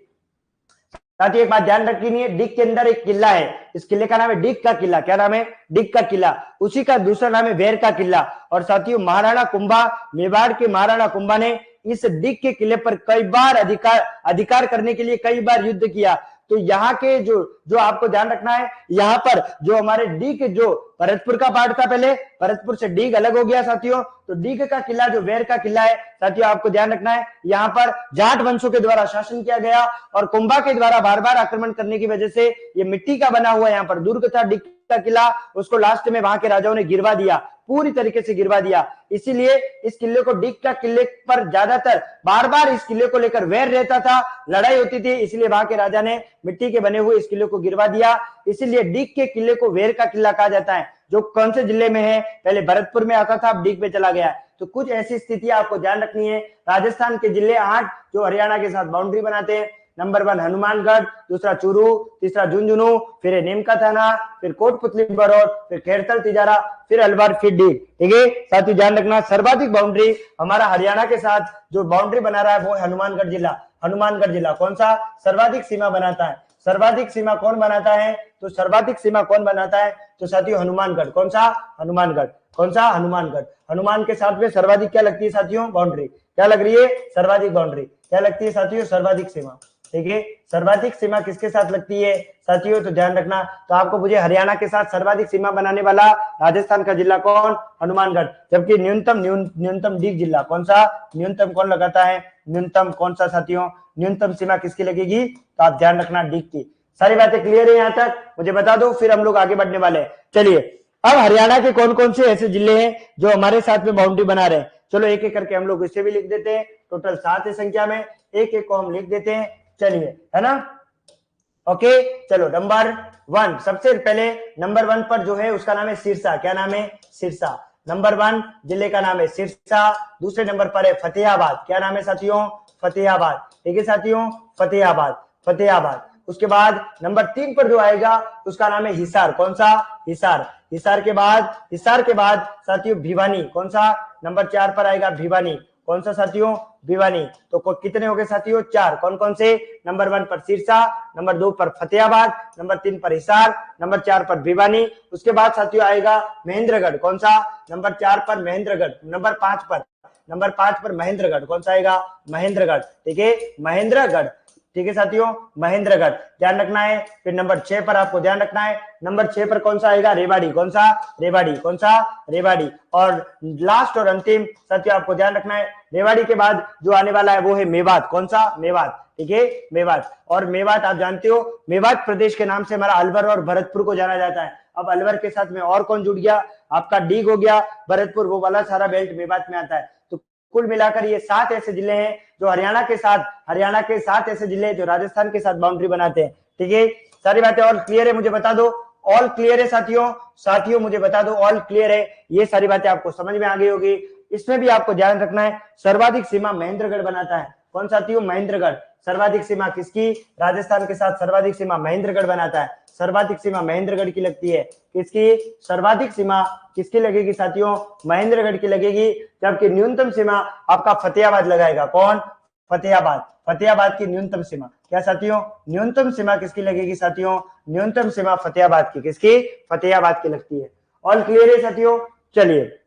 साथियों एक बात ध्यान रखनी है, डिग के अंदर एक किला है, इस किले का नाम है डिग का किला। क्या नाम है, डिग का किला। उसी का दूसरा नाम है वेर का किला। और साथियों महाराणा कुंभा, मेवाड़ के महाराणा कुंभा ने इस डिग के किले पर कई बार अधिकार करने के लिए कई बार युद्ध किया। तो यहाँ के जो आपको ध्यान रखना है, यहाँ पर जो हमारे डीग, जो भरतपुर का पार्ट था पहले, भरतपुर से डीग अलग हो गया साथियों, तो डीग का किला जो वेर का किला है साथियों आपको ध्यान रखना है, यहाँ पर जाट वंशों के द्वारा शासन किया गया और कुंभा के द्वारा बार बार आक्रमण करने की वजह से ये मिट्टी का बना हुआ यहाँ पर दुर्ग था डीग का किला, उसको लास्ट में वहां के राजाओं ने गिरवा दिया, पूरी तरीके से गिरवा दिया। इसीलिए इस किले को डिग का किले पर ज्यादातर बार बार इस किले को लेकर वैर रहता था, लड़ाई होती थी, इसलिए वहां के राजा ने मिट्टी के बने हुए इस किले को गिरवा दिया। इसीलिए डिग के किले को वेर का किला कहा जाता है, जो कौन से जिले में है, पहले भरतपुर में आता था, अब डिग पे चला गया है। तो कुछ ऐसी स्थिति आपको ध्यान रखनी है। राजस्थान के जिले 8 जो हरियाणा के साथ बाउंड्री बनाते हैं। नंबर 1 हनुमानगढ़, दूसरा चूरू, तीसरा झुंझुनू, फिर नेमका थाना, फिर कोटपुतली बरौर, फिर खैरथल तिजारा, फिर अलवर, फिर डीग। ठीक है साथियों, ध्यान रखना सर्वाधिक बाउंड्री हमारा हरियाणा के साथ जो बाउंड्री बना रहा है वो है हनुमानगढ़ जिला। हनुमानगढ़ जिला कौन सा सर्वाधिक सीमा बनाता है? सर्वाधिक सीमा कौन बनाता है? तो सर्वाधिक सीमा कौन बनाता है? तो साथियों हनुमानगढ़। कौन सा? हनुमानगढ़। कौन सा? हनुमानगढ़। हनुमान के साथ में सर्वाधिक क्या लगती है साथियों? बाउंड्री। क्या लग रही है? सर्वाधिक बाउंड्री। क्या लगती है साथियों? सर्वाधिक सीमा। ठीक है, सर्वाधिक सीमा किसके साथ लगती है साथियों? तो ध्यान रखना, तो आपको मुझे हरियाणा के साथ सर्वाधिक सीमा बनाने वाला राजस्थान का जिला कौन? हनुमानगढ़। जबकि न्यूनतम डीग जिला कौन सा? न्यूनतम कौन लगाता है? न्यूनतम कौन सा साथियों? न्यूनतम सीमा किसकी लगेगी? तो आप ध्यान रखना डीग की। सारी बातें क्लियर है यहाँ तक? मुझे बता दो, फिर हम लोग आगे बढ़ने वाले हैं। चलिए, अब हरियाणा के कौन कौन से ऐसे जिले हैं जो हमारे साथ में बाउंड्री बना रहे हैं? चलो एक एक करके हम लोग इसे भी लिख देते हैं। टोटल 7 है संख्या में, एक एक को हम लिख देते हैं। चलिए, है ना? ओके, चलो नंबर 1, सबसे पहले नंबर 1 पर जो है उसका नाम है सिरसा। क्या नाम है? सिरसा। नंबर 1 जिले का नाम है सिरसा। दूसरे नंबर पर है फतेहाबाद। क्या नाम है साथियों? फतेहाबाद। ठीक है साथियों, फतेहाबाद। फतेहाबाद। उसके बाद नंबर 3 पर जो आएगा उसका नाम है हिसार। कौन सा? हिसार। हिसार के बाद साथियों भिवानी। कौन सा? नंबर 4 पर आएगा भिवानी। कौन सा साथियों? भिवानी। तो कितने हो गए साथियों? 4। कौन कौन से? नंबर 1 पर सिरसा, नंबर 2 पर फतेहाबाद, नंबर 3 पर हिसार, नंबर 4 पर भिवानी। उसके बाद साथियों आएगा महेंद्रगढ़। कौन सा? नंबर 4 पर महेंद्रगढ़। नंबर 5 पर महेंद्रगढ़। कौन सा आएगा? महेंद्रगढ़। ठीक है, महेंद्रगढ़। ठीक है साथियों, महेंद्रगढ़ ध्यान रखना है। फिर नंबर 6 पर आपको ध्यान रखना है, नंबर 6 पर कौन सा आएगा? रेवाड़ी। कौन सा? रेवाड़ी। कौन सा? रेवाड़ी। और लास्ट और अंतिम साथियों आपको ध्यान रखना है, रेवाड़ी के बाद जो आने वाला है वो है मेवात। कौन सा? मेवात। ठीक है, मेवात। और मेवात आप जानते हो, मेवात प्रदेश के नाम से हमारा अलवर और भरतपुर को जाना जाता है। अब अलवर के साथ में और कौन जुड़ गया? आपका डीग हो गया, भरतपुर, वो वाला सारा बेल्ट मेवात में आता है। तो कुल मिलाकर ये 7 ऐसे जिले हैं जो हरियाणा के 7 ऐसे जिले जो राजस्थान के साथ बाउंड्री बनाते हैं। ठीक है, सारी बातें और क्लियर है? मुझे बता दो, ऑल क्लियर है साथियों मुझे बता दो, ऑल क्लियर है? ये सारी बातें आपको समझ में आ गई होगी। इसमें भी आपको ध्यान रखना है, सर्वाधिक सीमा महेंद्रगढ़ बनाता है। कौन साथियों? महेंद्रगढ़। सर्वाधिक सीमा किसकी? राजस्थान के साथ सर्वाधिक सीमा महेंद्रगढ़ बनाता है। सर्वाधिक सीमा महेंद्रगढ़ की लगती है। किसकी? सर्वाधिक सीमा किसकी लगेगी साथियों? महेंद्रगढ़ की लगेगी। जबकि न्यूनतम सीमा आपका फतेहाबाद लगाएगा। कौन? फतेहाबाद। फतेहाबाद की न्यूनतम सीमा क्या साथियों? न्यूनतम सीमा किसकी लगेगी साथियों? न्यूनतम सीमा फतेहाबाद की। किसकी? फतेहाबाद की लगती है। ऑल क्लियर है साथियों? चलिए,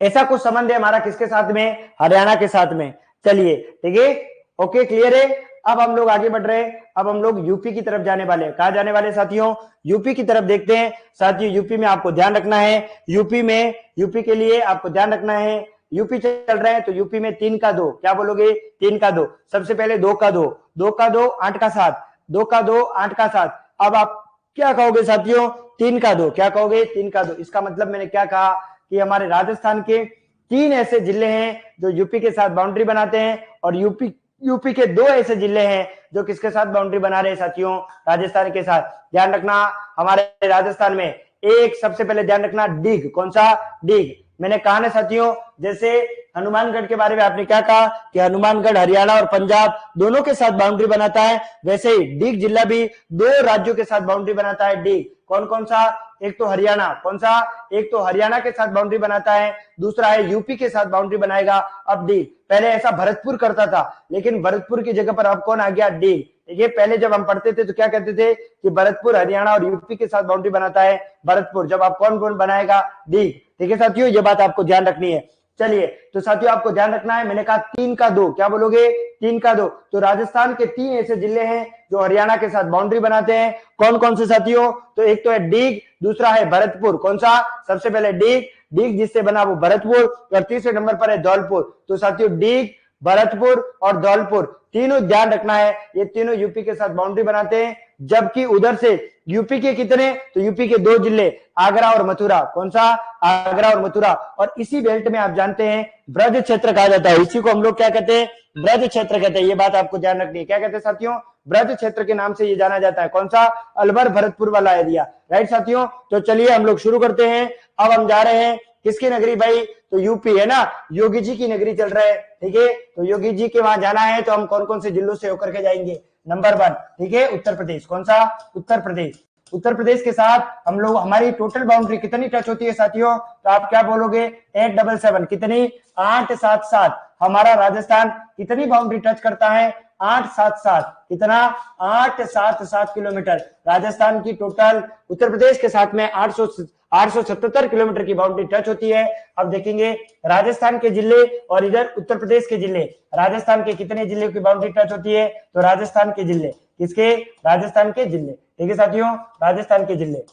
ऐसा कुछ संबंध है हमारा किसके साथ में? हरियाणा के साथ में। चलिए, ठीक है, ओके, क्लियर है? अब हम लोग आगे बढ़ रहे हैं। अब हम लोग यूपी की तरफ जाने वाले हैं। कहा जाने वाले साथियों? यूपी की तरफ देखते हैं साथियों। यूपी में आपको ध्यान रखना है, यूपी के लिए आपको ध्यान रखना है, यूपी चल रहे हैं तो यूपी में 3 का 2। क्या बोलोगे? 3 का 2। सबसे पहले 2 का 2, 2 का 2 8 का 7, 2 का 2 8 का 7। अब आप क्या कहोगे साथियों? 3 का 2। क्या कहोगे? 3 का 2। इसका मतलब मैंने क्या कहा कि हमारे राजस्थान के 3 ऐसे जिले हैं जो यूपी के साथ बाउंड्री बनाते हैं, और यूपी के 2 ऐसे जिले हैं जो किसके साथ बाउंड्री बना रहे हैं साथियों? राजस्थान के साथ। ध्यान रखना, हमारे राजस्थान में एक सबसे पहले ध्यान रखना डीग। कौन सा? डीग। मैंने कहा ना साथियों, जैसे हनुमानगढ़ के बारे में आपने क्या कहा कि हनुमानगढ़ हरियाणा और पंजाब दोनों के साथ बाउंड्री बनाता है, वैसे ही डीग जिला भी 2 राज्यों के साथ बाउंड्री बनाता है। डीग कौन कौन सा? एक तो हरियाणा। कौन सा? एक तो हरियाणा के साथ बाउंड्री बनाता है, दूसरा है यूपी के साथ बाउंड्री बनाएगा। अब डीग, पहले ऐसा भरतपुर करता था, लेकिन भरतपुर की जगह पर अब कौन आ गया? डीग। देखिए, पहले जब हम पढ़ते थे तो क्या कहते थे कि भरतपुर हरियाणा और यूपी के साथ बाउंड्री बनाता है भरतपुर। जब आप कौन बनाएगा? डीग। ठीक है साथियों, ये बात आपको ध्यान रखनी है। चलिए, तो साथियों आपको ध्यान रखना है, मैंने कहा 3 का 2। क्या बोलोगे? 3 का 2। तो राजस्थान के 3 ऐसे जिले हैं जो हरियाणा के साथ बाउंड्री बनाते हैं। कौन कौन से साथियों? तो एक तो है डीग, दूसरा है भरतपुर। कौन सा? सबसे पहले डीग जिससे बना वो भरतपुर, और तीसरे नंबर पर है धौलपुर। तो साथियों डीग, भरतपुर और धौलपुर तीनों ध्यान रखना है, ये तीनों यूपी के साथ बाउंड्री बनाते हैं। जबकि उधर से यूपी के कितने? तो यूपी के 2 जिले, आगरा और मथुरा। कौन सा? आगरा और मथुरा। और इसी बेल्ट में आप जानते हैं ब्रज क्षेत्र कहा जाता है। इसी को हम लोग क्या कहते हैं? ब्रज क्षेत्र कहते हैं। ये बात आपको ध्यान रखनी है। क्या कहते हैं साथियों? ब्रज क्षेत्र के नाम से ये जाना जाता है। कौन सा? अलवर भरतपुर वाला एरिया। राइट साथियों, तो चलिए हम लोग शुरू करते हैं। अब हम जा रहे हैं किसकी नगरी भाई? तो यूपी है ना, योगी जी की नगरी चल रहा है, ठीक है। तो योगी जी के वहां जाना है तो हम कौन कौन से जिलों से होकर के जाएंगे? नंबर 1, ठीक है, उत्तर प्रदेश। कौन सा? उत्तर प्रदेश। उत्तर प्रदेश के साथ हम लोग, हमारी टोटल बाउंड्री कितनी टच होती है साथियों? तो आप क्या बोलोगे? 877। कितनी? 877। हमारा राजस्थान कितनी बाउंड्री टच करता है? 877। कितना? 877 किलोमीटर राजस्थान की टोटल उत्तर प्रदेश के साथ में 877 किलोमीटर की बाउंड्री टच होती है। अब देखेंगे राजस्थान के जिले और इधर उत्तर प्रदेश के जिले, राजस्थान के कितने जिले की बाउंड्री टच होती है? तो राजस्थान के जिले, किसके? राजस्थान के जिले, ठीक है साथियों, राजस्थान के जिले।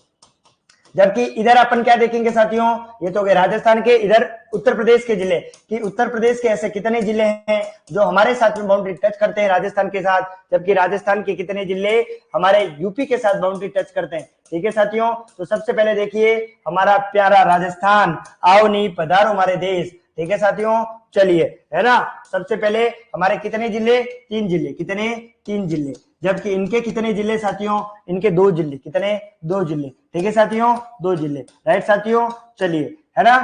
जबकि इधर अपन क्या देखेंगे साथियों? ये तो गए राजस्थान के, इधर उत्तर प्रदेश के जिले, कि उत्तर प्रदेश के ऐसे कितने जिले हैं जो हमारे साथ में बाउंड्री टच करते हैं राजस्थान के साथ, जबकि राजस्थान के कितने जिले हमारे यूपी के साथ बाउंड्री टच करते हैं, ठीक है साथियों। तो सबसे पहले देखिए हमारा प्यारा राजस्थान, आओ नी पधारो हमारे देश, ठीक है साथियों। चलिए, है ना, सबसे पहले हमारे कितने जिले? 3 जिले। कितने? 3 जिले। जबकि इनके कितने जिले साथियों? इनके 2 जिले। कितने? 2 जिले, ठीक है साथियों, 2 जिले, राइट साथियों। चलिए, है ना,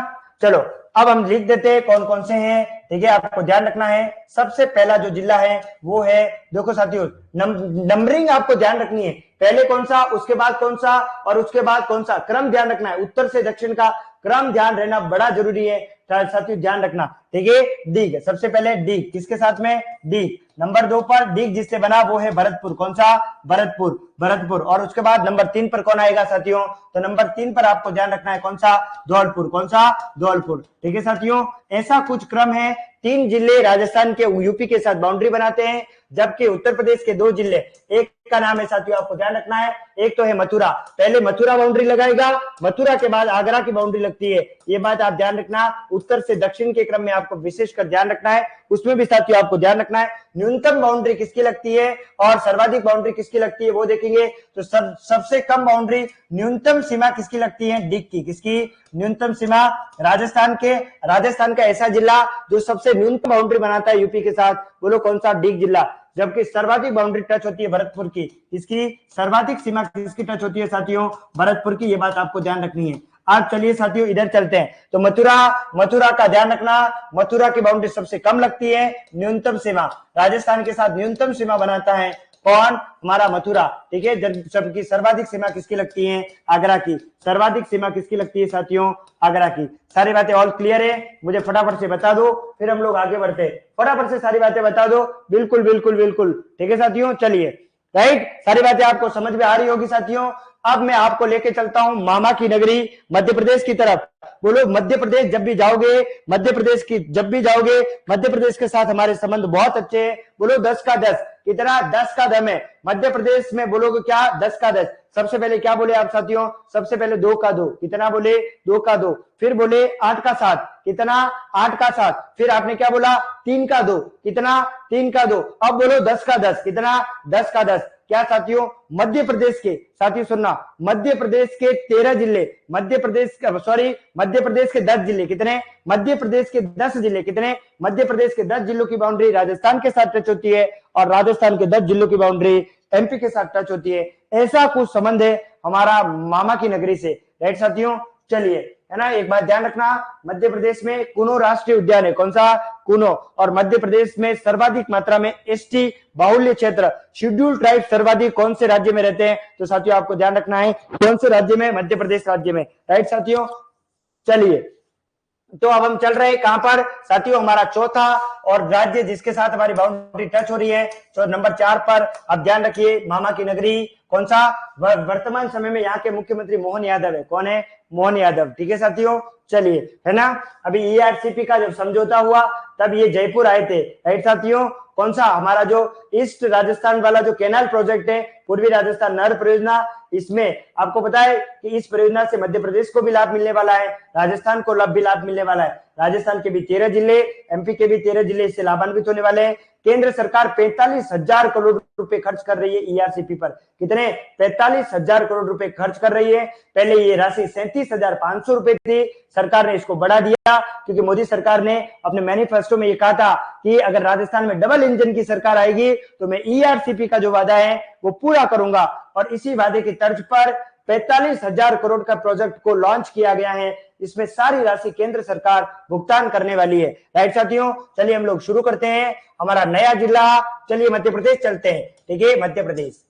चलो अब हम लिख देते हैं कौन कौन से हैं, ठीक है। आपको ध्यान रखना है, सबसे पहला जो जिला है वो है, देखो साथियों, नंबरिंग आपको ध्यान रखनी है, पहले कौन सा, उसके बाद कौन सा, और उसके बाद कौन सा, क्रम ध्यान रखना है, उत्तर से दक्षिण का क्रम ध्यान रहना बड़ा जरूरी है साथियों, ध्यान रखना, ठीक है। डीग, सबसे पहले डीग, किसके साथ में? डीग। नंबर 2 पर डीग जिससे बना वो है भरतपुर। कौन सा? भरतपुर, भरतपुर। और उसके बाद नंबर 3 पर कौन आएगा साथियों? तो नंबर 3 पर आपको ध्यान रखना है, कौन सा? धौलपुर। कौन सा? धौलपुर, ठीक है साथियों। ऐसा कुछ क्रम है, 3 जिले राजस्थान के यूपी के साथ बाउंड्री बनाते हैं, जबकि उत्तर प्रदेश के 2 जिले, एक का नाम है साथियों, आपको ध्यान रखना है, एक तो है मथुरा, पहले मथुरा बाउंड्री लगाएगा, मथुरा के बाद आगरा की बाउंड्री लगती है, ये बात आप ध्यान रखना। उत्तर से दक्षिण के क्रम में आपको विशेषकर ध्यान रखना है, उसमें भी साथियों आपको ध्यान रखना है न्यूनतम बाउंड्री किसकी लगती है और सर्वाधिक बाउंड्री किसकी लगती है वो देखेंगे। तो सबसे कम बाउंड्री न्यूनतम सीमा किसकी लगती है? डिग की। किसकी न्यूनतम सीमा? राजस्थान के। राजस्थान का ऐसा जिला जो सबसे न्यूनतम बाउंड्री बनाता है यूपी के साथ, बोलो कौन सा? डिग जिला। जबकि सर्वाधिक बाउंड्री टच होती है भरतपुर की। इसकी सर्वाधिक सीमा किसकी टच होती है साथियों? भरतपुर की। ये बात आपको ध्यान रखनी है। आज चलिए साथियों इधर चलते हैं, तो मथुरा का ध्यान रखना, मथुरा की बाउंड्री सबसे कम लगती है, न्यूनतम सीमा राजस्थान के साथ न्यूनतम सीमा बनाता है कौन? हमारा मथुरा, ठीक है। जबकि सर्वाधिक सीमा किसकी लगती है? आगरा की। सर्वाधिक सीमा किसकी लगती है साथियों? आगरा की। सारी बातें ऑल क्लियर है? मुझे फटाफट से बता दो, फिर हम लोग आगे बढ़ते हैं। फटाफट से सारी बातें बता दो। बिल्कुल बिल्कुल बिल्कुल, ठीक है साथियों। चलिए, राइट, सारी बातें आपको समझ में आ रही होगी साथियों। अब मैं आपको लेके चलता हूं मामा की नगरी मध्य प्रदेश की तरफ। बोलो मध्य प्रदेश जब भी जाओगे, मध्य प्रदेश की जब भी जाओगे, मध्य प्रदेश के साथ हमारे संबंध बहुत अच्छे हैं। बोलो 10 का 10। कितना? 10 का 10 है मध्य प्रदेश में। बोलोगे क्या? 10 का 10। सबसे पहले क्या बोले आप साथियों? सबसे पहले 2 का 2। कितना बोले? 2 का 2। फिर बोले 8 का 7। कितना? 8 का 7। फिर आपने क्या बोला? 3 का 2। कितना? 3 का 2। अब बोलो 10 का 10। कितना? 10 का 10। क्या साथियों? मध्य प्रदेश के, साथियों सुनना, मध्य प्रदेश के 13 जिले, मध्य प्रदेश के 10 जिले। कितने? मध्य प्रदेश के 10 जिले। कितने? मध्य प्रदेश के 10 जिलों की बाउंड्री राजस्थान के साथ टच होती है और राजस्थान के 10 जिलों की बाउंड्री एमपी के साथ टच होती है। ऐसा कुछ संबंध है हमारा मामा की नगरी से, राइट साथियों। चलिए, है ना, एक बात ध्यान रखना, मध्य प्रदेश में कुनो राष्ट्रीय उद्यान है। कौन सा? कुनो। और मध्य प्रदेश में सर्वाधिक मात्रा में एसटी बाहुल्य क्षेत्र, शेड्यूल ट्राइब सर्वाधिक कौन से राज्य में रहते हैं? तो साथियों आपको ध्यान रखना है कौन से राज्य में? मध्य प्रदेश राज्य में, राइट साथियों। चलिए, तो अब हम चल रहे हैं कहां पर साथियों? हमारा चौथा और राज्य जिसके साथ हमारी बाउंड्री टच हो रही है, तो नंबर 4 पर आप ध्यान रखिए, मामा की नगरी। कौन सा? वर्तमान समय में यहाँ के मुख्यमंत्री मोहन यादव है। कौन है? मोहन यादव, ठीक है साथियों। चलिए, है ना, अभी ईआरसीपी का जब समझौता हुआ तब ये जयपुर आए थे, राइट साथियों। कौन सा? हमारा जो ईस्ट राजस्थान वाला जो कैनाल प्रोजेक्ट है, पूर्वी राजस्थान नहर परियोजना, इसमें आपको पता है कि इस परियोजना से मध्य प्रदेश को भी लाभ मिलने वाला है, राजस्थान को भी लाभ मिलने वाला है। राजस्थान के भी 13 जिले, एमपी के भी 13 जिले इससे लाभान्वित होने वाले हैं। केंद्र सरकार 45,000 करोड़ रुपए खर्च कर रही है ईआरसीपी पर। कितने? 45,000 करोड़ रुपए खर्च कर रही है। पहले ये राशि 37,500 रुपए थी, सरकार ने इसको बढ़ा दिया क्योंकि मोदी सरकार ने अपने मैनिफेस्टो में ये कहा था कि अगर राजस्थान में डबल इंजन की सरकार आएगी तो मैं ईआरसीपी का जो वादा है वो पूरा करूंगा। और इसी वादे की तर्ज पर 45,000 करोड़ का प्रोजेक्ट को लॉन्च किया गया है। इसमें सारी राशि केंद्र सरकार भुगतान करने वाली है। राइट साथियों, चलिए हम लोग शुरू करते हैं हमारा नया जिला। चलिए मध्य प्रदेश चलते हैं। ठीक है, मध्य प्रदेश।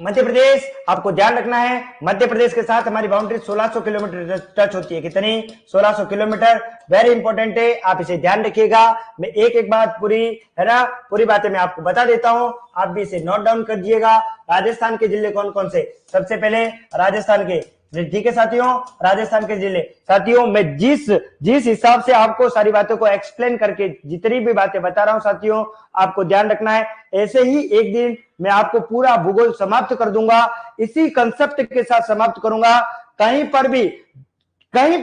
मध्य प्रदेश आपको ध्यान रखना है, मध्य प्रदेश के साथ हमारी बाउंड्री 1600 किलोमीटर टच होती है। कितनी? 1600 किलोमीटर। वेरी इंपॉर्टेंट है, आप इसे ध्यान रखिएगा। मैं एक एक बात पूरी है ना, पूरी बातें मैं आपको बता देता हूं, आप भी इसे नोट डाउन कर दीजिएगा। राजस्थान के जिले कौन कौन से? सबसे पहले राजस्थान के, ठीक है साथियों, राजस्थान के जिले। साथियों मैं जिस हिसाब से आपको सारी बातों को एक्सप्लेन करके जितनी भी बातें बता रहा हूं साथियों, आपको ध्यान रखना है। ऐसे ही एक दिन मैं आपको पूरा भूगोल समाप्त कर दूंगा, इसी कंसेप्ट के साथ समाप्त करूंगा। कहीं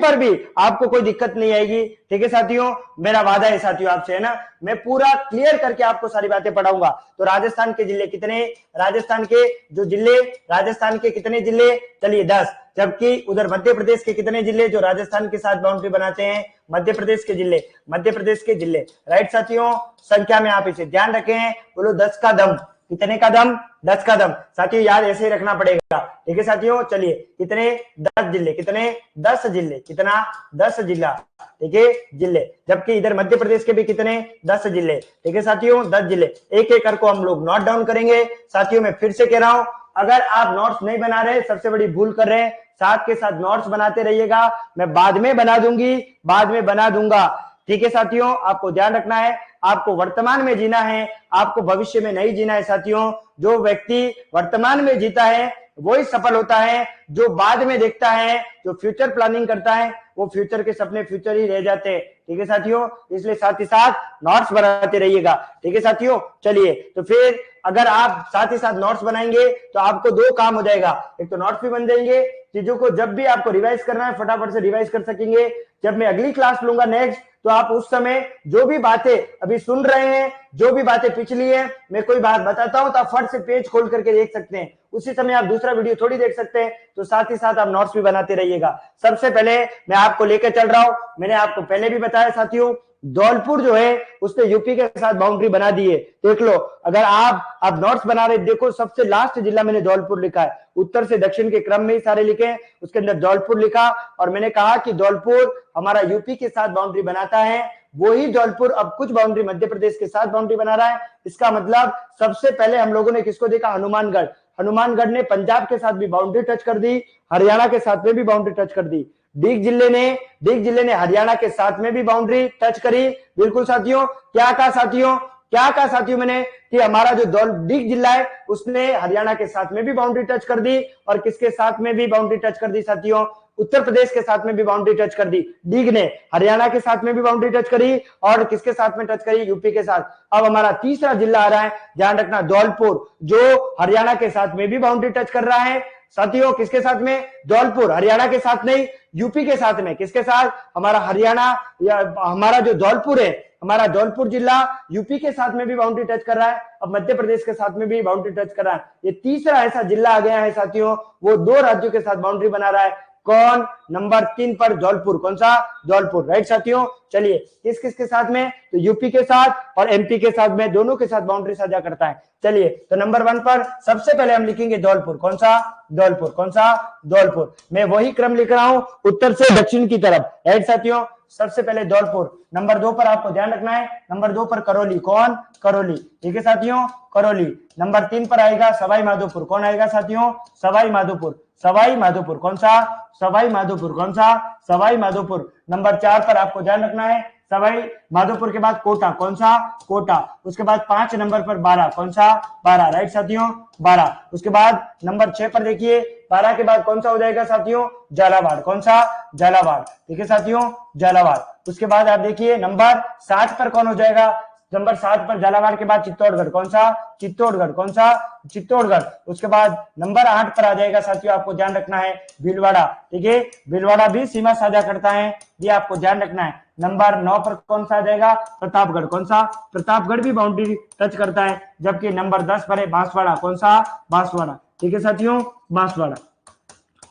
पर भी आपको कोई दिक्कत नहीं आएगी। ठीक है साथियों, मेरा वादा है साथियों आपसे, है ना, मैं पूरा क्लियर करके आपको सारी बातें पढ़ाऊंगा। तो राजस्थान के जिले कितने? राजस्थान के जो जिले, राजस्थान के कितने जिले? चलिए 10। जबकि उधर मध्य प्रदेश के कितने जिले जो राजस्थान के साथ बाउंड्री बनाते हैं? मध्य प्रदेश के जिले, मध्य प्रदेश के जिले। राइट साथियों, संख्या में आप इसे ध्यान रखें। बोलो 10 का दम। कितने का दम? 10 का दम। साथियों याद ऐसे ही रखना पड़ेगा। ठीक है साथियों, चलिए कितने? 10 जिले। कितने? 10 जिले। कितना? 10 जिला। ठीक है, जिले। जबकि इधर मध्य प्रदेश के भी कितने? 10 जिले। ठीक है साथियों, 10 जिले। एक एक करके हम लोग नोट डाउन करेंगे। साथियों मैं फिर से कह रहा हूं, अगर आप नोट्स नहीं बना रहे, सबसे बड़ी भूल कर रहे हैं। साथ के साथ नोट्स बनाते रहिएगा, मैं बाद में बना दूंगी, बाद में बना दूंगा। ठीक है साथियों, आपको ध्यान रखना है, आपको वर्तमान में जीना है, आपको भविष्य में नहीं जीना है साथियों। जो व्यक्ति वर्तमान में जीता है वही सफल होता है, जो बाद में देखता है, जो फ्यूचर प्लानिंग करता है, वो फ्यूचर के सपने फ्यूचर ही रह जाते हैं। ठीक है साथियों, इसलिए साथ ही साथ नोट्स बनाते रहिएगा। ठीक है साथियों, चलिए तो फिर अगर आप साथ ही साथ नोट्स बनाएंगे तो आपको दो काम हो जाएगा। एक तो नोट्स भी बन जाएंगे, चीजों को जब भी आपको रिवाइज करना है फटाफट से रिवाइज कर सकेंगे। जब मैं अगली क्लास लूंगा नेक्स्ट, तो आप उस समय जो भी बातें अभी सुन रहे हैं, जो भी बातें पिछली है, मैं कोई बात बताता हूं तो आप फट से पेज खोल करके देख सकते हैं, उसी समय आप दूसरा वीडियो थोड़ी देख सकते हैं। तो साथ ही साथ आप नोट्स भी बनाते रहिएगा। सबसे पहले मैं आपको लेकर चल रहा हूं, मैंने आपको पहले भी बताया साथियों, धौलपुर जो है उसने यूपी के साथ बाउंड्री बना दी है। देख लो, अगर आप नोट्स बना रहे, देखो सबसे लास्ट जिला मैंने धौलपुर लिखा है, उत्तर से दक्षिण के क्रम में ही सारे लिखे हैं, उसके अंदर धौलपुर लिखा। और मैंने कहा कि धौलपुर हमारा यूपी के साथ बाउंड्री बनाता है, वही धौलपुर अब कुछ बाउंड्री मध्य प्रदेश के साथ बाउंड्री बना रहा है। इसका मतलब सबसे पहले हम लोगों ने किसको देखा? हनुमानगढ़। हनुमानगढ़ ने पंजाब के साथ भी बाउंड्री टच कर दी, हरियाणा के साथ में भी बाउंड्री टच कर दी। डीग जिले ने हरियाणा के साथ में भी बाउंड्री टच करी। बिल्कुल साथियों, क्या कहा साथियों मैंने कि हमारा जो डीग जिला है उसने हरियाणा के साथ में भी बाउंड्री टच कर दी। और किसके साथ में भी बाउंड्री टच कर दी साथियों? उत्तर प्रदेश के साथ में भी बाउंड्री टच कर दी। डीग ने हरियाणा के साथ में भी बाउंड्री टच करी और किसके साथ में टच करी? यूपी के साथ। अब हमारा तीसरा जिला आ रहा है, ध्यान रखना, धौलपुर, जो हरियाणा के साथ में भी बाउंड्री टच कर रहा है। साथियों किसके साथ में? धौलपुर, हरियाणा के साथ नहीं, यूपी के साथ में। किसके साथ? हमारा हरियाणा या हमारा जो धौलपुर है, हमारा धौलपुर जिला यूपी के साथ में भी बाउंड्री टच कर रहा है, अब मध्य प्रदेश के साथ में भी बाउंड्री टच कर रहा है। ये तीसरा ऐसा जिला आ गया है साथियों, वो दो राज्यों के साथ बाउंड्री बना रहा है। कौन? नंबर 3 पर धौलपुर। कौन सा? धौलपुर। राइट साथियों, चलिए किस के साथ में? तो यूपी के साथ और एमपी के साथ में, दोनों के साथ बाउंड्री साझा करता है। चलिए तो नंबर 1 पर सबसे पहले हम लिखेंगे धौलपुर। कौन सा? धौलपुर। कौन सा? धौलपुर। मैं वही क्रम लिख रहा हूं उत्तर से दक्षिण की तरफ। राइट साथियों, सबसे पहले धौलपुर। नंबर 2 पर आपको ध्यान रखना है, नंबर 2 पर करौली। कौन? करौली। ठीक है साथियों, करौली। नंबर 3 पर आएगा सवाई माधोपुर। कौन आएगा साथियों? सवाई माधोपुर। सवाई माधोपुर। कौन सा? सवाई माधोपुर। कौन सा? सवाई माधोपुर। नंबर 4 पर आपको ध्यान रखना है, सवाई माधोपुर के बाद कोटा। कौन सा? कोटा। उसके बाद 5 नंबर पर 12। कौन सा? 12। राइट साथियों, 12। उसके बाद नंबर 6 पर देखिए, 12 के बाद कौन सा हो जाएगा साथियों? झालावाड़। कौन सा? झालावाड़। ठीक है साथियों, झालावाड़। उसके बाद आप देखिए नंबर 7 पर कौन हो जाएगा? नंबर 7 पर झालावाड़ के बाद चित्तौड़गढ़। कौन सा? चित्तौड़गढ़। कौन सा? चित्तौड़गढ़। उसके बाद नंबर 8 पर आ जाएगा साथियों, आपको ध्यान रखना है, भीलवाड़ा। ठीक है, भीलवाड़ा भी सीमा साझा करता है, ये आपको ध्यान रखना है। नंबर 9 पर कौन सा आ जाएगा? प्रतापगढ़। कौन सा? प्रतापगढ़ भी बाउंड्री टच करता है। जबकि नंबर 10 पर है बांसवाड़ा। कौन सा? बांसवाड़ा। ठीक है साथियों, बांसवाड़ा।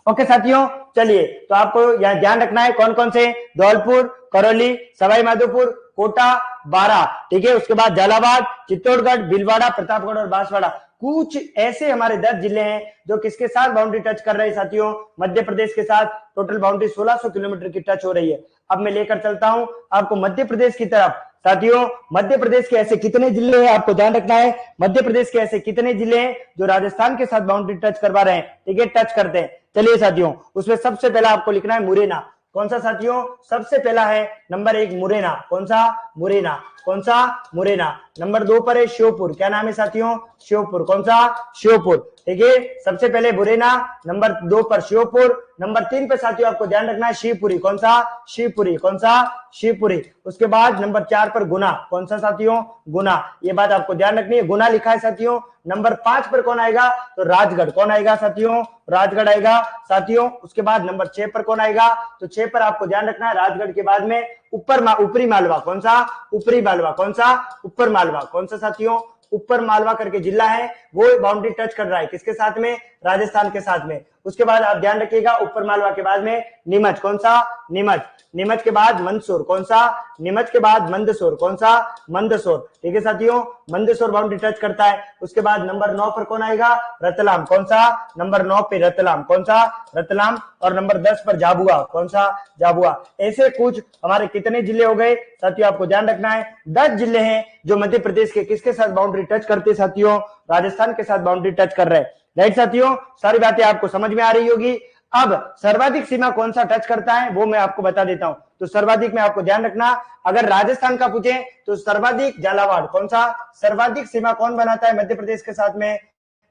ओके साथियों, चलिए तो आपको यहाँ ध्यान रखना है कौन कौन से? धौलपुर, करौली, सवाई माधोपुर, कोटा, 12। ठीक है, उसके बाद झालावाड़, चित्तौड़गढ़, भीलवाड़ा, प्रतापगढ़ और बांसवाड़ा। कुछ ऐसे हमारे 10 जिले हैं जो किसके साथ बाउंड्री टच कर रहे हैं साथियों, मध्य प्रदेश के साथ। टोटल बाउंड्री 1600 किलोमीटर की टच हो रही है। अब मैं लेकर चलता हूं आपको मध्य प्रदेश की तरफ। साथियों मध्य प्रदेश के ऐसे कितने जिले हैं, आपको ध्यान रखना है, मध्य प्रदेश के ऐसे कितने जिले हैं जो राजस्थान के साथ बाउंड्री टच करवा रहे हैं, ठीक है, टच करते हैं। चलिए साथियों, उसमें सबसे पहला आपको लिखना है मुरैना। कौन सा साथियों, सबसे पहला है नंबर 1 मुरैना। कौन सा, मुरैना। कौन सा, मुरैना। नंबर 2 पर है श्योपुर। क्या नाम है साथियों, श्योपुर। कौन सा, श्योपुर, ठीक है, सबसे पहले मुरैना, नंबर 2 पर श्योपुर। नंबर 3 पे साथियों आपको ध्यान रखना है शिवपुरी। कौन सा, शिवपुरी। कौन सा, शिवपुरी। उसके बाद नंबर 4 पर गुना। कौन सा साथियों, गुना। ये बात आपको ध्यान रखनी है, गुना लिखा है साथियों। नंबर 5 पर कौन आएगा, तो राजगढ़। कौन आएगा साथियों, राजगढ़ आएगा साथियों। उसके बाद नंबर 6 पर कौन आएगा, तो 6 पर आपको ध्यान रखना है राजगढ़ के बाद में ऊपरी मालवा। कौन सा, ऊपरी मालवा। कौन सा, ऊपर मालवा। कौन सा साथियों, ऊपर मालवा करके जिला है, वो बाउंड्री टच कर रहा है किसके साथ में, राजस्थान के साथ में। उसके बाद आप ध्यान रखिएगा ऊपर मालवा के बाद में नीमच। कौन सा, नीमच। नीमच के बाद मंदसौर। कौन सा, नीमच के बाद मंदसौर। कौन सा, मंदसौर, ठीक है साथियों, मंदसौर बाउंड्री टच करता है। उसके बाद नंबर 9 पर कौन आएगा, रतलाम। कौन सा, नंबर 9 पे रतलाम। कौन सा, रतलाम। और नंबर 10 पर झाबुआ। कौन सा, झाबुआ। ऐसे कुछ हमारे कितने जिले हो गए साथियों, आपको ध्यान रखना है 10 जिले हैं जो मध्य प्रदेश के किसके साथ बाउंड्री टच करते साथियों, राजस्थान के साथ बाउंड्री टच कर रहे हैं। राइट साथियों, सारी बातें आपको समझ में आ रही होगी। अब सर्वाधिक सीमा कौन सा टच करता है वो मैं आपको बता देता हूं। तो सर्वाधिक में आपको ध्यान रखना, अगर राजस्थान का पूछे तो सर्वाधिक झालावाड़। कौन सा, सर्वाधिक सीमा कौन बनाता है मध्य प्रदेश के साथ में,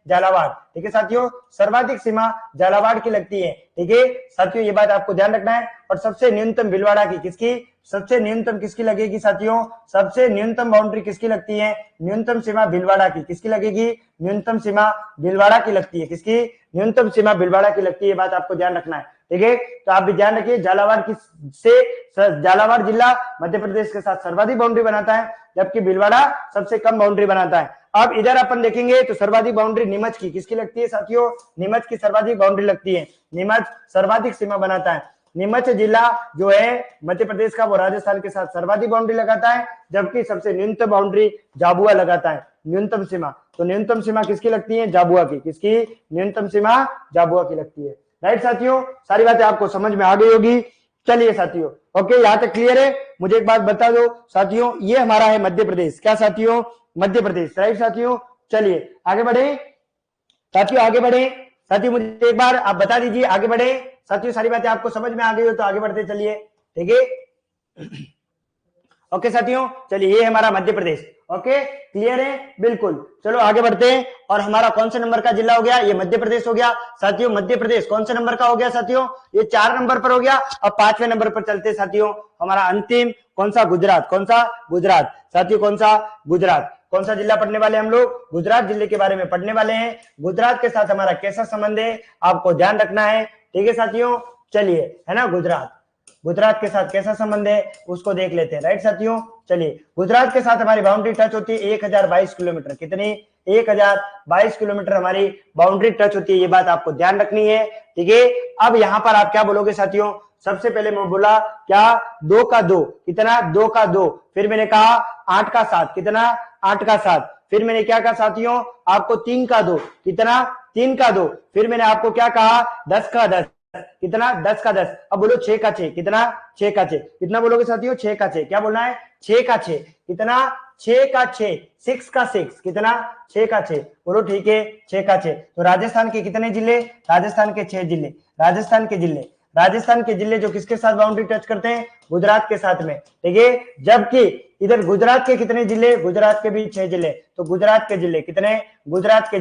झालावाड़, ठीक है साथियों, सर्वाधिक सीमा झालावाड़ की लगती है, ठीक है साथियों, ये बात आपको ध्यान रखना है। और सबसे न्यूनतम भीलवाड़ा की किसकी, सबसे न्यूनतम किसकी लगेगी साथियों, सबसे न्यूनतम बाउंड्री किसकी लगती है, न्यूनतम सीमा भीलवाड़ा की किसकी लगेगी, न्यूनतम सीमा भीलवाड़ा की लगती है, किसकी, न्यूनतम सीमा भीलवाड़ा की लगती है, बात आपको ध्यान रखना है, ठीक है। तो आप भी ध्यान रखिए, झालावाड़ जिला मध्य प्रदेश के साथ सर्वाधिक बाउंड्री बनाता है, जबकि भीलवाड़ा सबसे कम बाउंड्री बनाता है। अब इधर अपन देखेंगे तो सर्वाधिक बाउंड्री नीमच की किसकी लगती है साथियों, नीमच की सर्वाधिक बाउंड्री लगती है, नीमच सर्वाधिक सीमा बनाता है। नीमच जिला जो है मध्य प्रदेश का वो राजस्थान के साथ सर्वाधिक बाउंड्री लगाता है, जबकि सबसे न्यूनतम बाउंड्री झाबुआ लगाता है, न्यूनतम सीमा। तो न्यूनतम सीमा किसकी लगती है, झाबुआ की, किसकी, न्यूनतम सीमा झाबुआ की लगती है। राइट साथियों, सारी बातें आपको समझ में आ गई होगी। चलिए साथियों, ओके, यहां तक क्लियर है। मुझे एक बात बता दो साथियों, ये हमारा है मध्य प्रदेश, क्या साथियों, मध्य प्रदेश। राइट साथियों, चलिए आगे बढ़े साथियों, आगे बढ़े साथियों, मुझे एक बार आप बता दीजिए, आगे बढ़े साथियों, सारी बातें आपको समझ में आ गई हो तो आगे बढ़ते चलिए, ठीक है। ओके साथियों, चलिए ये हमारा मध्य प्रदेश, ओके क्लियर है, बिल्कुल। चलो आगे बढ़ते हैं, और हमारा कौन से नंबर का जिला हो गया, ये मध्य प्रदेश हो गया साथियों। मध्य प्रदेश कौन से नंबर का हो गया साथियों, ये 4 नंबर पर हो गया। अब 5वें नंबर पर चलते साथियों, हमारा अंतिम कौन सा, गुजरात। कौन सा, गुजरात साथियों, कौन सा, गुजरात। कौन सा जिला पढ़ने वाले हम लोग, गुजरात जिले के बारे में पढ़ने वाले हैं। गुजरात के साथ हमारा कैसा संबंध है आपको ध्यान रखना है, ठीक है साथियों। चलिए, है ना, गुजरात के साथ कैसा संबंध है उसको देख लेते हैं। राइट साथियों, चलिए, गुजरात के साथ हमारी बाउंड्री टच होती है 1022 किलोमीटर, कितनी, 1022 किलोमीटर हमारी बाउंड्री टच होती है, ये बात आपको ध्यान रखनी है, ठीक है। अब यहाँ पर आप क्या बोलोगे साथियों, सबसे पहले मैं बोला क्या, 2 का 2 कितना, 2 का 2, फिर मैंने कहा 8 का 7 कितना, 8 का 7, फिर मैंने क्या कहा साथियों, आपको 3 का 2 कितना, 3 का 2, फिर मैंने आपको क्या कहा, 10 का 10 कितना, 10 का 10। अब बोलो 6 का 6 कितना, 6 का 6 कितना बोलोगे साथियों, 6 का 6, क्या बोलना है, 6 का 6 कितना, 6 का 6, 6 का 6 कितना, 6 का 6, बोलो ठीक है, 6 का 6। तो राजस्थान के कितने जिले, राजस्थान के 6 जिले, राजस्थान के जिले जो किसके साथ बाउंड्री टच करते हैं, गुजरात के साथ में, ठीक है। जबकि इधर गुजरात के कितने जिले, गुजरात के भी 6 जिले, तो गुजरात के जिले कितने, गुजरात के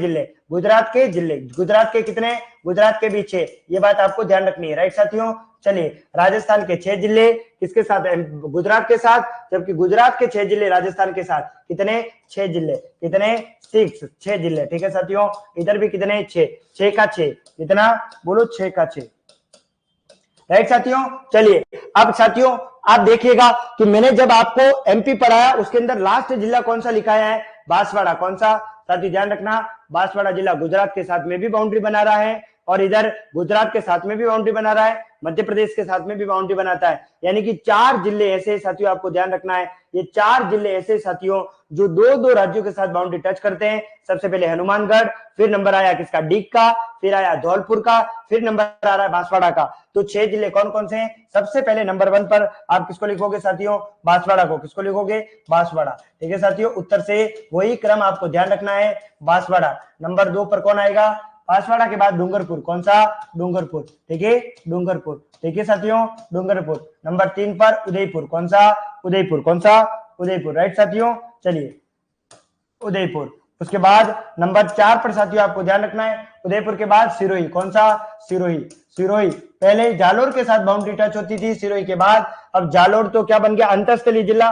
कितने, गुजरात के भी 6, ये बात आपको ध्यान रखनी है। राइट साथियों, चलिए, राजस्थान के 6 जिले किसके साथ, गुजरात के साथ, जबकि गुजरात के 6 जिले राजस्थान के साथ कितने, 6 जिले, कितने, 6 जिले, ठीक है साथियों। इधर भी कितने, 6 का 6 कितना, बोलो 6 का 6। राइट साथियों, चलिए अब साथियों आप देखिएगा कि मैंने जब आपको एमपी पढ़ाया उसके अंदर लास्ट जिला कौन सा लिखाया है, बांसवाड़ा। कौन सा साथियों, ध्यान रखना, बांसवाड़ा जिला गुजरात के साथ में भी बाउंड्री बना रहा है, और इधर गुजरात के साथ में भी बाउंड्री बना रहा है, मध्य प्रदेश के साथ में भी बाउंड्री बनाता है। यानी कि 4 जिले ऐसे साथियों आपको ध्यान रखना है, ये 4 जिले ऐसे साथियों जो 2-2 राज्यों के साथ बाउंड्री टच करते हैं। सबसे पहले हनुमानगढ़, फिर नंबर आया किसका, डीग का, फिर आया धौलपुर का, फिर नंबर आ रहा है बांसवाड़ा का। तो 6 जिले कौन कौन से हैं? सबसे पहले नंबर 1 पर आप किसको लिखोगे साथियों, बांसवाड़ा को। किसको लिखोगे, बांसवाड़ा। ठीक है साथियों, उत्तर से वही क्रम आपको ध्यान रखना है, बांसवाड़ा। नंबर 2 पर कौन आएगा, बांसवाड़ा के बाद डूंगरपुर। कौन सा, डूंगरपुर। ठीक है, डूंगरपुर। ठीक है साथियों, डूंगरपुर। नंबर 3 पर उदयपुर। कौन सा, उदयपुर। कौन सा, उदयपुर। राइट साथियों, चलिए उदयपुर। उसके बाद नंबर 4 पर साथियों आपको ध्यान रखना है, उदयपुर के बाद सिरोही। कौन सा, सिरोही। सिरोही पहले जालोर के साथ बाउंड्री टच होती थी, सिरोही के बाद अब जालोर तो क्या बन गया, अंतरस्थलीय जिला,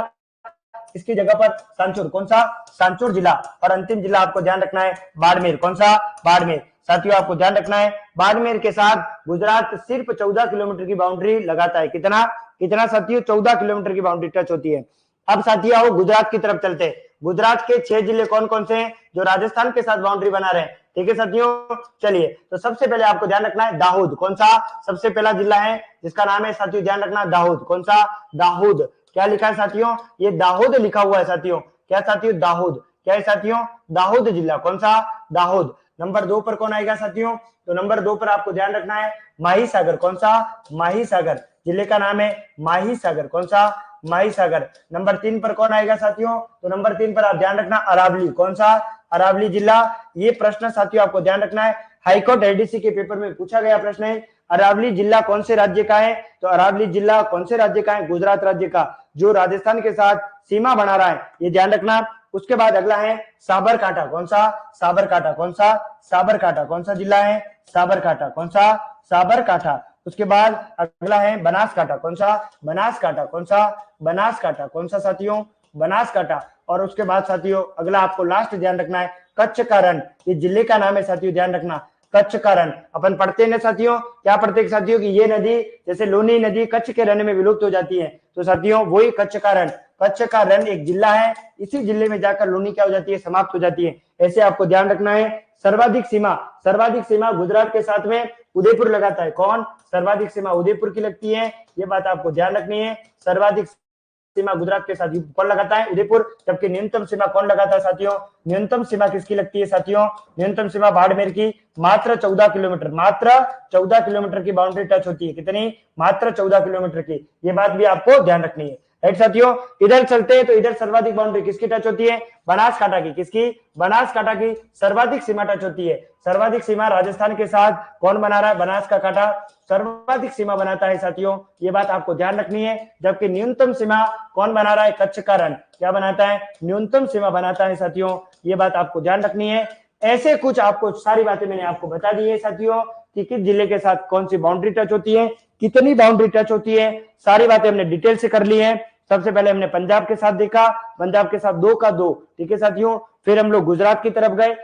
इसकी जगह पर सांचौर। कौन सा, सांचौर जिला। और अंतिम जिला आपको ध्यान रखना है बाड़मेर। कौन सा, बाड़मेर। साथियों आपको ध्यान रखना है बाड़मेर के साथ गुजरात सिर्फ 14 किलोमीटर की बाउंड्री लगाता है। कितना, कितना साथियों, 14 किलोमीटर की बाउंड्री टच होती है। अब साथियों आओ गुजरात की तरफ चलते हैं। गुजरात के 6 जिले कौन कौन से हैं जो राजस्थान के साथ बाउंड्री बना रहे हैं। ठीक है साथियों, चलिए तो सबसे पहले आपको ध्यान रखना है दाहोद। कौन सा, सबसे पहला जिला है जिसका नाम है साथियों, ध्यान रखना दाहोद। कौन सा, दाहोद। क्या लिखा है साथियों, ये दाहोद लिखा हुआ है साथियों। क्या साथियों, दाहोद। क्या है साथियों, दाहोद जिला। कौन सा, दाहोद। नंबर 2 पर कौन आएगा साथियों, तो नंबर 2 पर आपको ध्यान रखना है माहीसागर। कौन सा, माहीसागर। जिले का नाम है माहीसागर। कौन सा, माहीसागर। नंबर 3 पर कौन आएगा साथियों, तो नंबर 3 पर आप ध्यान रखना अरावली। कौन सा, अरावली जिला। ये प्रश्न साथियों आपको ध्यान रखना है, हाईकोर्ट एडीसी के पेपर में पूछा गया प्रश्न है, अरावली जिला कौन से राज्य का है, तो अरावली जिला कौन से राज्य का है, गुजरात राज्य का, जो राजस्थान के साथ सीमा बना रहा है, ये ध्यान रखना। उसके बाद अगला है साबरकांठा। कौन सा, साबरकांठा। कौन सा, साबरकांठा। कौन सा जिला है, साबरकांठा। कौन सा, साबरकांठा। उसके बाद अगला है बनासकांठा। कौन सा, बनासकांठा। कौन सा, बनासकांठा। कौन सा साथियों, बनासकांठा। और उसके बाद साथियों अगला आपको लास्ट ध्यान रखना है कच्छ का रण। ये जिले का नाम है साथियों, ध्यान रखना कच्छ का रण। अपन पढ़ते हैं ना साथियों, क्या पढ़ते हैं साथियों कि ये नदी जैसे लोनी नदी कच्छ के रण में विलुप्त हो जाती है, तो साथियों वही कच्छ का रण। कच्छ का रण एक जिला है, इसी जिले में जाकर लोनी क्या हो जाती है, समाप्त हो जाती है। ऐसे आपको ध्यान रखना है। सर्वाधिक सीमा गुजरात के साथ में उदयपुर लगाता है। कौन, सर्वाधिक सीमा उदयपुर की लगती है, ये बात आपको ध्यान रखनी है। सर्वाधिक सीमा गुजरात के साथ कौन लगाता है, उदयपुर। जबकि न्यूनतम सीमा कौन लगाता है साथियों, न्यूनतम सीमा किसकी लगती है साथियों, न्यूनतम सीमा बाड़मेर की। मात्र 14 किलोमीटर, मात्र 14 किलोमीटर की बाउंड्री टच होती है। कितनी, मात्र 14 किलोमीटर की। ये बात भी आपको ध्यान रखनी है। राइट साथियों, इधर चलते हैं तो इधर सर्वाधिक बाउंड्री किसकी टच होती है, बनासकांठा की। किसकी, बनासकांठा की सर्वाधिक सीमा टच होती है। सर्वाधिक सीमा राजस्थान के साथ कौन बना रहा है, बनासकांठा सर्वाधिक सीमा बनाता है साथियों, ये बात आपको ध्यान रखनी है। जबकि न्यूनतम सीमा कौन बना रहा है, कच्छ का रण क्या बनाता है, न्यूनतम सीमा बनाता है साथियों, ये बात आपको ध्यान रखनी है। ऐसे कुछ आपको सारी बातें मैंने आपको बता दी है साथियों कि किस जिले के साथ कौन सी बाउंड्री टच होती है, कितनी बाउंड्री टच होती है, सारी बातें हमने डिटेल से कर ली है। सबसे पहले हमने पंजाब के साथ देखा, पंजाब के साथ 2 का 2, ठीक है साथियों। फिर हम लोग गुजरात की तरफ गए,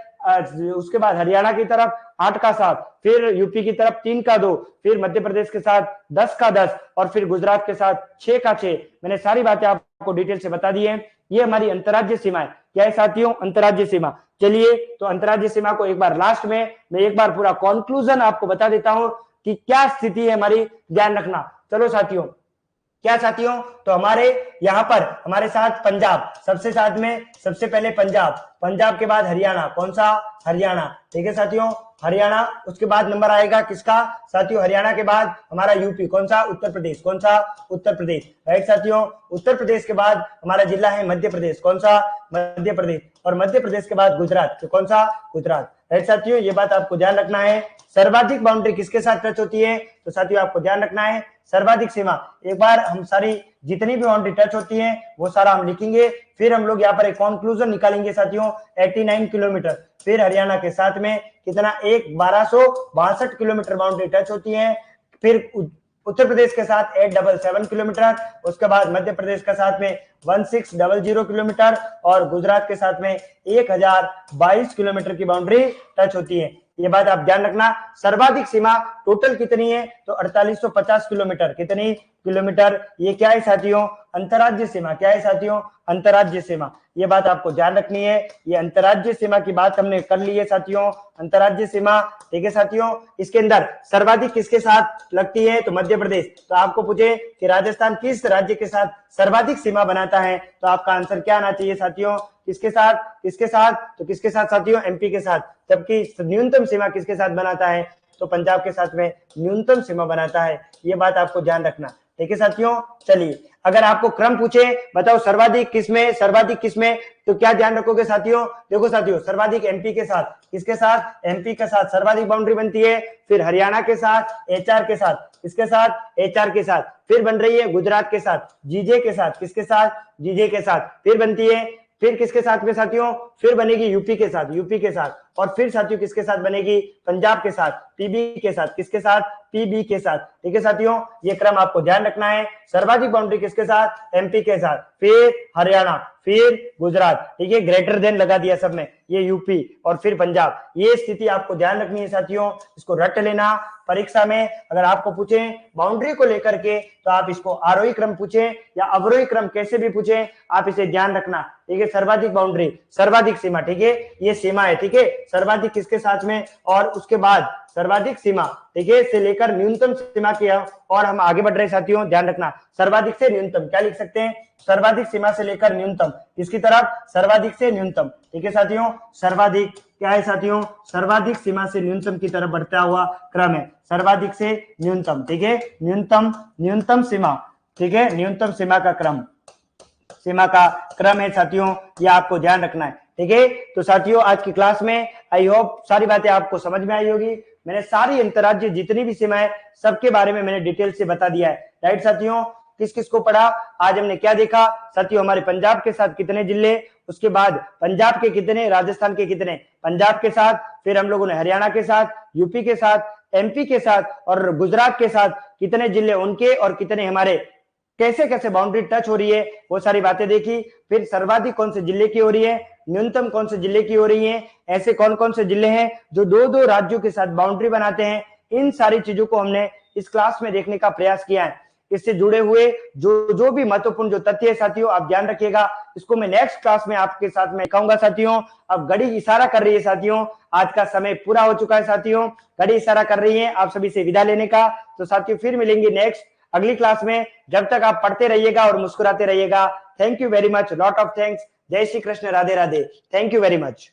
उसके बाद हरियाणा की तरफ 8 का 7, फिर यूपी की तरफ 3 का 2, फिर मध्य प्रदेश के साथ 10 का 10 और फिर गुजरात के साथ 6 का 6। मैंने सारी बातें आपको डिटेल से बता दी है। ये हमारी अंतर्राज्यीय सीमा है। क्या है साथियों, अंतर्राज्यीय सीमा। चलिए तो अंतर्राज्यीय सीमा को एक बार लास्ट में मैं एक बार पूरा कंक्लूजन आपको बता देता हूं कि क्या स्थिति है हमारी, ध्यान रखना। चलो साथियों, क्या साथियों, तो हमारे यहाँ पर हमारे साथ पंजाब सबसे साथ में, सबसे पहले पंजाब, पंजाब के बाद हरियाणा, कौन सा, हरियाणा, ठीक है साथियों, हरियाणा। उसके बाद नंबर आएगा किसका साथियों, हरियाणा के बाद हमारा यूपी, कौन सा, उत्तर प्रदेश, कौन सा, उत्तर प्रदेश, राइट साथियों। उत्तर प्रदेश के बाद हमारा जिला है मध्य प्रदेश, कौन सा, मध्य प्रदेश, और मध्य प्रदेश के बाद गुजरात, तो कौन सा, गुजरात, राइट साथियों। ये बात आपको ध्यान रखना है। सर्वाधिक बाउंड्री किसके साथ टच होती है, तो साथियों आपको ध्यान रखना है सर्वाधिक सीमा। एक बार हम सारी जितनी भी बाउंड्री टच होती है वो सारा हम लिखेंगे, फिर हम लोग यहाँ पर एक कंक्लूजन निकालेंगे साथियों, 89 किलोमीटर। फिर हरियाणा के साथ में कितना, 1262 किलोमीटर बाउंड्री टच होती है। फिर उत्तर प्रदेश के साथ 877 किलोमीटर, उसके बाद मध्य प्रदेश के साथ में 1600 किलोमीटर और गुजरात के साथ में 1022 किलोमीटर की बाउंड्री टच होती है। ये बात आप ध्यान रखना। सर्वाधिक सीमा टोटल कितनी है, तो 4850 किलोमीटर। कितनी किलोमीटर, ये क्या है साथियों, अंतर्राज्य सीमा क्या है साथियों, अंतर्राज्य सीमा, ये बात आपको ध्यान रखनी है। ये अंतर्राज्य सीमा की बात हमने कर ली है साथियों, अंतर्राज्य सीमा, ठीक है साथियों। इसके अंदर सर्वाधिक किसके साथ लगती है, तो मध्य प्रदेश। तो आपको पूछे कि राजस्थान किस राज्य के साथ सर्वाधिक सीमा बनाता है, तो आपका आंसर क्या आना चाहिए साथियों, किसके साथ, किसके साथ, तो किसके साथ साथियों, एमपी के साथ। जबकि न्यूनतम सीमा किसके साथ बनाता है, तो पंजाब के साथ में न्यूनतम सीमा बनाता है, ये बात आपको ध्यान रखना, ठीक है साथियों। चलिए अगर आपको क्रम पूछे बताओ सर्वाधिक किसमें, सर्वाधिक किसमें, तो क्या ध्यान रखोगे साथियों, देखो साथियों सर्वाधिक एमपी के साथ, किसके साथ, एमपी के साथ सर्वाधिक बाउंड्री बनती है, फिर हरियाणा के साथ, एचआर के साथ, किसके साथ, एचआर के साथ, फिर बन रही है गुजरात के साथ, जीजे के साथ, किसके साथ, जीजे के साथ, फिर बनती है, फिर किसके साथ में साथियों, फिर बनेगी यूपी के साथ, यूपी के साथ, और फिर साथियों किसके साथ बनेगी, पंजाब के साथ, पीबी के साथ, किसके साथ, पीबी के साथ, ठीक है साथियों। ये क्रम आपको ध्यान रखना है, सर्वाधिक बाउंड्री किसके साथ, एमपी के साथ, फिर हरियाणा, फिर गुजरात, ठीक है, ग्रेटर देन लगा दिया सब में, ये यूपी और फिर पंजाब। ये स्थिति आपको ध्यान रखनी है साथियों, इसको रट लेना। परीक्षा में अगर आपको पूछे बाउंड्री को लेकर के, तो आप इसको आरोही क्रम पूछे या अवरोही क्रम कैसे भी पूछे, आप इसे ध्यान रखना, ठीक है। सर्वाधिक बाउंड्री, सर्वाधिक सीमा, ठीक है, ये सीमा है, ठीक है, सर्वाधिक किसके साथ में, और उसके बाद सर्वाधिक सीमा, ठीक है, से लेकर न्यूनतम सीमा की, और हम आगे बढ़ रहे हैं साथियों, ध्यान रखना। सर्वाधिक से न्यूनतम क्या लिख सकते हैं, सर्वाधिक सीमा से लेकर न्यूनतम, किसकी तरफ, सर्वाधिक से न्यूनतम, ठीक है साथियों। सर्वाधिक क्या है साथियों, सर्वाधिक सीमा से न्यूनतम की तरफ बढ़ता हुआ क्रम है, सर्वाधिक से न्यूनतम, ठीक है, न्यूनतम, न्यूनतम सीमा, ठीक है, न्यूनतम सीमा का क्रम, सीमा का क्रम है साथियों, ये आपको ध्यान रखना है, ठीक है। तो साथियों आज की क्लास में आई होप सारी बातें आपको समझ में आई होगी। मैंने सारी अंतर्राज्यीय जितनी भी सीमाएं सबके बारे में मैंने डिटेल से बता दिया है, राइट साथियों। किस किस को पढ़ा, आज हमने क्या देखा साथियों, हमारे पंजाब के साथ कितने जिले, उसके बाद पंजाब के कितने, राजस्थान के कितने, पंजाब के साथ, फिर हम लोगों ने हरियाणा के साथ, यूपी के साथ, एमपी के साथ और गुजरात के साथ कितने जिले उनके और कितने हमारे, कैसे कैसे बाउंड्री टच हो रही है, वो सारी बातें देखी। फिर सर्वाधिक कौन से जिले की हो रही है, न्यूनतम कौन से जिले की हो रही है, ऐसे कौन कौन से जिले हैं जो दो दो राज्यों के साथ बाउंड्री बनाते हैं, इन सारी चीजों को हमने इस क्लास में देखने का प्रयास किया है। इससे जुड़े हुए जो भी महत्वपूर्ण जो तथ्य है साथियों, आप ध्यान रखिएगा, इसको मैं नेक्स्ट क्लास में आपके साथ में कहूंगा साथियों। अब घड़ी इशारा कर रही है साथियों, आज का समय पूरा हो चुका है साथियों, घड़ी इशारा कर रही है आप सभी से विदा लेने का। तो साथियों फिर मिलेंगे नेक्स्ट अगली क्लास में, जब तक आप पढ़ते रहिएगा और मुस्कुराते रहिएगा। Thank you very much, lot of thanks, जय Shri Krishna, Radhe Radhe, thank you very much.